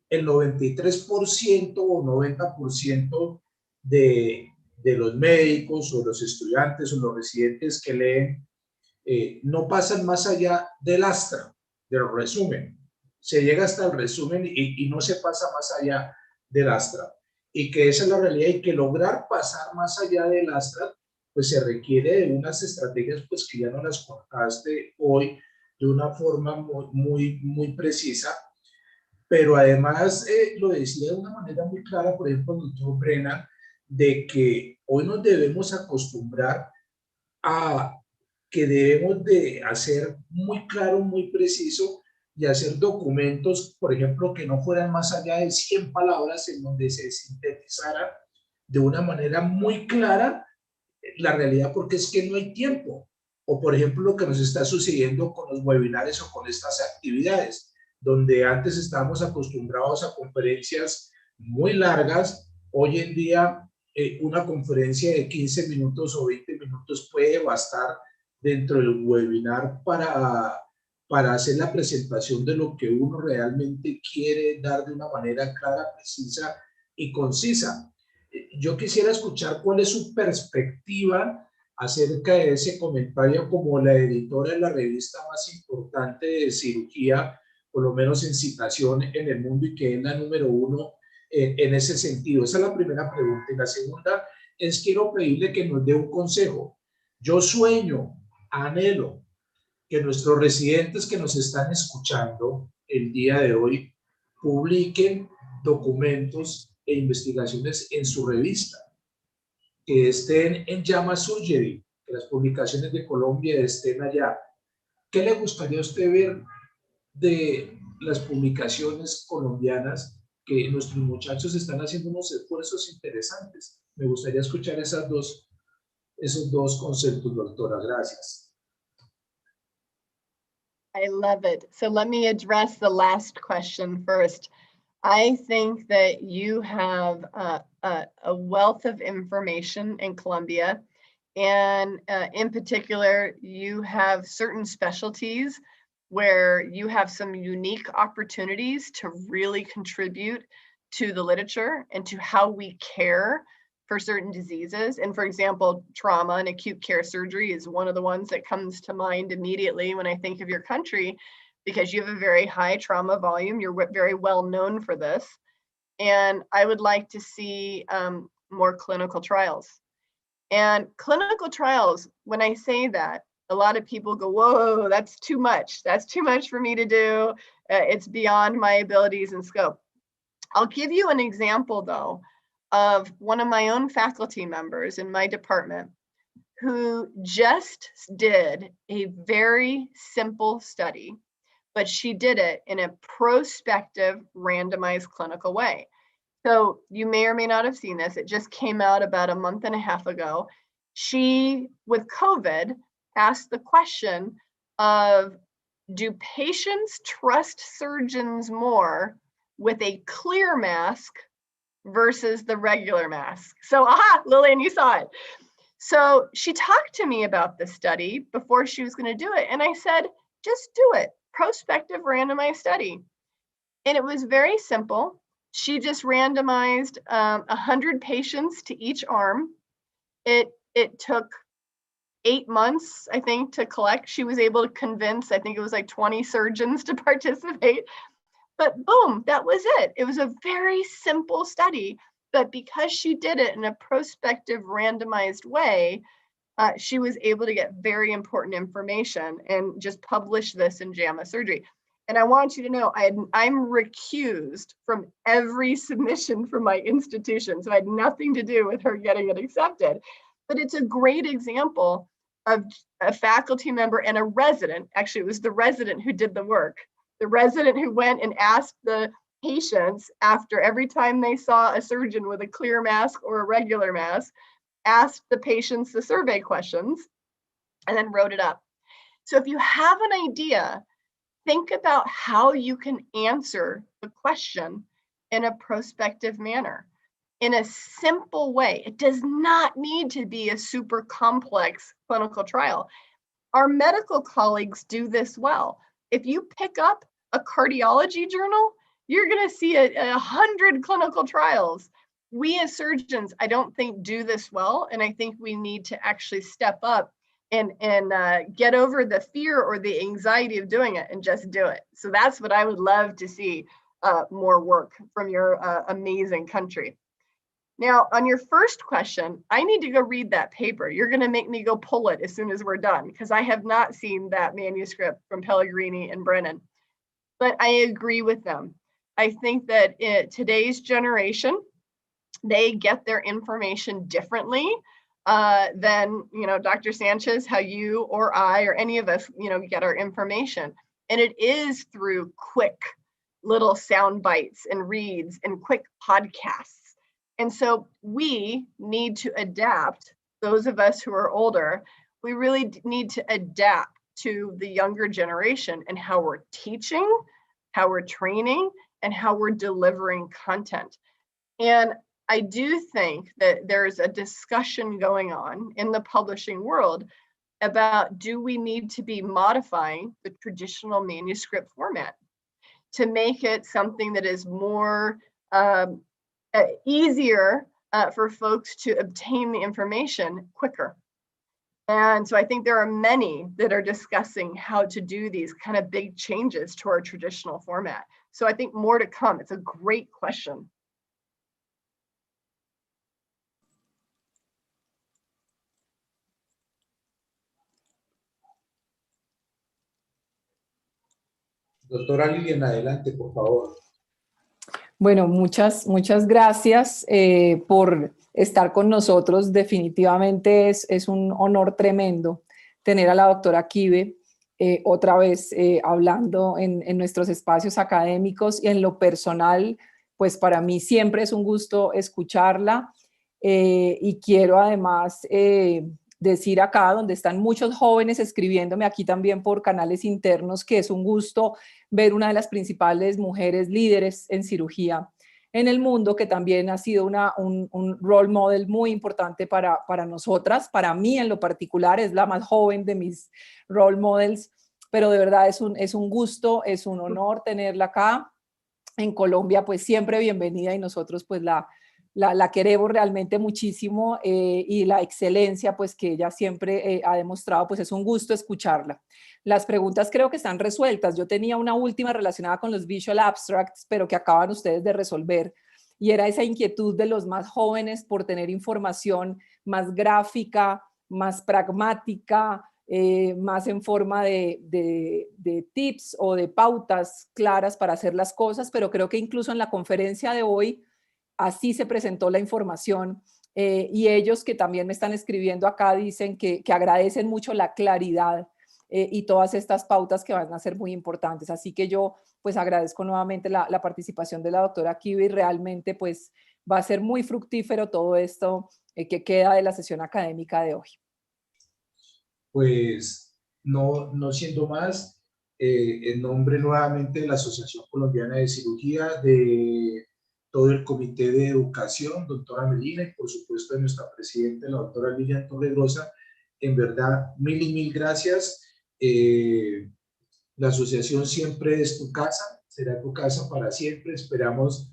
[SPEAKER 2] el 93% o 90% de los médicos o los estudiantes o los residentes que leen no pasan más allá del astra, del resumen. Se llega hasta el resumen y no se pasa más allá del astra. Y que esa es la realidad, y que lograr pasar más allá del astra, pues se requiere de unas estrategias pues que ya no las contaste hoy de una forma muy precisa, pero además lo decía de una manera muy clara, por ejemplo, el doctor Brennan, de que hoy nos debemos acostumbrar a que debemos de hacer muy claro, muy preciso, y hacer documentos, por ejemplo, que no fueran más allá de 100 palabras, en donde se sintetizara de una manera muy clara la realidad, porque es que no hay tiempo. O, por ejemplo, lo que nos está sucediendo con los webinares o con estas actividades, donde antes estábamos acostumbrados a conferencias muy largas. Hoy en día, una conferencia de 15 minutos o 20 minutos puede bastar dentro del webinar para hacer la presentación de lo que uno realmente quiere dar de una manera clara, precisa y concisa. Yo quisiera escuchar cuál es su perspectiva acerca de ese comentario como la editora de la revista más importante de cirugía, por lo menos en citación en el mundo, y que es la número 1 en ese sentido. Esa es la primera pregunta. Y la segunda es, quiero pedirle que nos dé un consejo. Yo sueño, anhelo que nuestros residentes que nos están escuchando el día de hoy publiquen documentos e investigaciones en su revista, que estén en JAMA Surgery, que las publicaciones de Colombia estén allá. ¿Qué le gustaría a usted ver de las publicaciones colombianas? Que nuestros muchachos están haciendo unos esfuerzos interesantes. Me gustaría escuchar esos dos conceptos, doctora. Gracias.
[SPEAKER 1] I love it. So let me address the last question first. I think that you have a wealth of information in Columbia, and in particular, you have certain specialties where you have some unique opportunities to really contribute to the literature and to how we care for certain diseases. And for example, trauma and acute care surgery is one of the ones that comes to mind immediately when I think of your country, because you have a very high trauma volume. You're very well known for this. And I would like to see more clinical trials. And clinical trials, when I say that, a lot of people go, whoa, that's too much. That's too much for me to do. It's beyond my abilities and scope. I'll give you an example, though, of one of my own faculty members in my department who just did a very simple study, but she did it in a prospective randomized clinical way. So you may or may not have seen this. It just came out about a month and a half ago. She, with COVID, asked the question of, do patients trust surgeons more with a clear mask versus the regular mask? So, aha, Lillian, you saw it. So she talked to me about this study before she was going to do it. And I said, just do it. Prospective randomized study. And it was very simple. She just randomized 100 patients to each arm. It took 8 months, I think, to collect. She was able to convince, I think it was like 20 surgeons to participate. But boom, that was it. It was a very simple study. But because she did it in a prospective randomized way, she was able to get very important information and just publish this in JAMA Surgery. And I want you to know, I'm recused from every submission from my institution. So I had nothing to do with her getting it accepted. But it's a great example of a faculty member and a resident. Actually, it was the resident who did the work. The resident who went and asked the patients after every time they saw a surgeon with a clear mask or a regular mask, asked the patients the survey questions and then wrote it up. So if you have an idea, think about how you can answer the question in a prospective manner, in a simple way. It does not need to be a super complex clinical trial. Our medical colleagues do this well. If you pick up a cardiology journal, you're going to see 100 clinical trials. We as surgeons, I don't think, do this well, and I think we need to actually step up and get over the fear or the anxiety of doing it and just do it. So that's what I would love to see, more work from your amazing country. Now, on your first question, I need to go read that paper. You're going to make me go pull it as soon as we're done, because I have not seen that manuscript from Pellegrini and Brennan. But I agree with them. I think that today's generation, they get their information differently than, Dr. Sanchez, how you or I or any of us, get our information. And it is through quick little sound bites and reads and quick podcasts. And so we need to adapt, those of us who are older, we really need to adapt to the younger generation and how we're teaching, how we're training, and how we're delivering content. And I do think that there's a discussion going on in the publishing world about, do we need to be modifying the traditional manuscript format to make it something that is more easier for folks to obtain the information quicker. And so I think there are many that are discussing how to do these kind of big changes to our traditional format. So I think more to come. It's a great question.
[SPEAKER 2] Doctora Lilian, adelante, por favor.
[SPEAKER 3] Bueno, muchas gracias por estar con nosotros. Definitivamente es un honor tremendo tener a la doctora Kibe otra vez hablando en nuestros espacios académicos, y en lo personal, pues para mí siempre es un gusto escucharla, y quiero además decir acá, donde están muchos jóvenes escribiéndome aquí también por canales internos, que es un gusto ver una de las principales mujeres líderes en cirugía en el mundo, que también ha sido un role model muy importante para nosotras. Para mí en lo particular es la más joven de mis role models, pero de verdad es un gusto, es un honor tenerla acá. En Colombia, pues siempre bienvenida, y nosotros pues la queremos realmente muchísimo, y la excelencia pues que ella siempre ha demostrado, pues es un gusto escucharla. Las preguntas creo que están resueltas. Yo tenía una última relacionada con los visual abstracts, pero que acaban ustedes de resolver, y era esa inquietud de los más jóvenes por tener información más gráfica, más pragmática, más en forma de tips o de pautas claras para hacer las cosas, pero creo que incluso en la conferencia de hoy así se presentó la información, y ellos que también me están escribiendo acá dicen que agradecen mucho la claridad, y todas estas pautas que van a ser muy importantes. Así que yo pues agradezco nuevamente la participación de la doctora Kivi, y realmente pues va a ser muy fructífero todo esto que queda de la sesión académica de hoy.
[SPEAKER 2] Pues no siendo más, en nombre nuevamente de la Asociación Colombiana de Cirugía, de todo el Comité de Educación, doctora Melina, y por supuesto de nuestra presidenta, la doctora Lilian Torregrosa, en verdad, mil y mil gracias. La asociación siempre es tu casa, será tu casa para siempre. Esperamos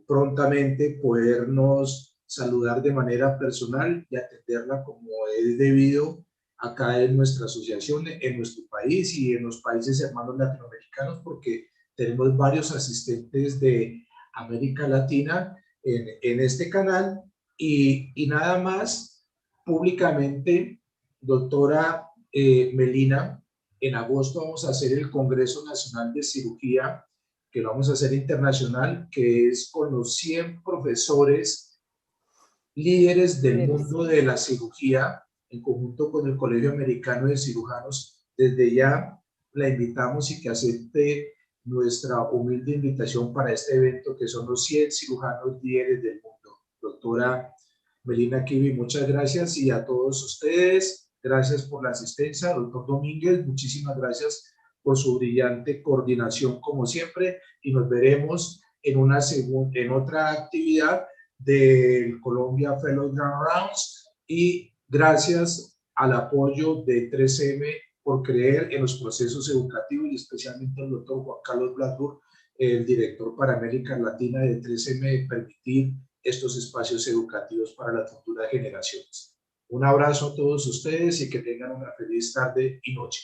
[SPEAKER 2] prontamente podernos saludar de manera personal y atenderla como es debido acá en nuestra asociación, en nuestro país y en los países hermanos latinoamericanos, porque tenemos varios asistentes de América Latina en este canal. Y nada más, públicamente, doctora Melina, en agosto vamos a hacer el Congreso Nacional de Cirugía, que lo vamos a hacer internacional, que es con los 100 profesores líderes del mundo de la cirugía, en conjunto con el Colegio Americano de Cirujanos. Desde ya la invitamos y que acepte nuestra humilde invitación para este evento, que son los 100 cirujanos líderes del mundo. Doctora Melina Kivi, muchas gracias, y a todos ustedes, gracias por la asistencia. Doctor Domínguez, muchísimas gracias por su brillante coordinación como siempre, y nos veremos en otra actividad del Colombia Fellow Grand Rounds, y gracias al apoyo de 3M por creer en los procesos educativos, y especialmente al doctor Juan Carlos Blackburn, el director para América Latina de 3M, de permitir estos espacios educativos para las futuras generaciones. Un abrazo a todos ustedes y que tengan una feliz tarde y noche.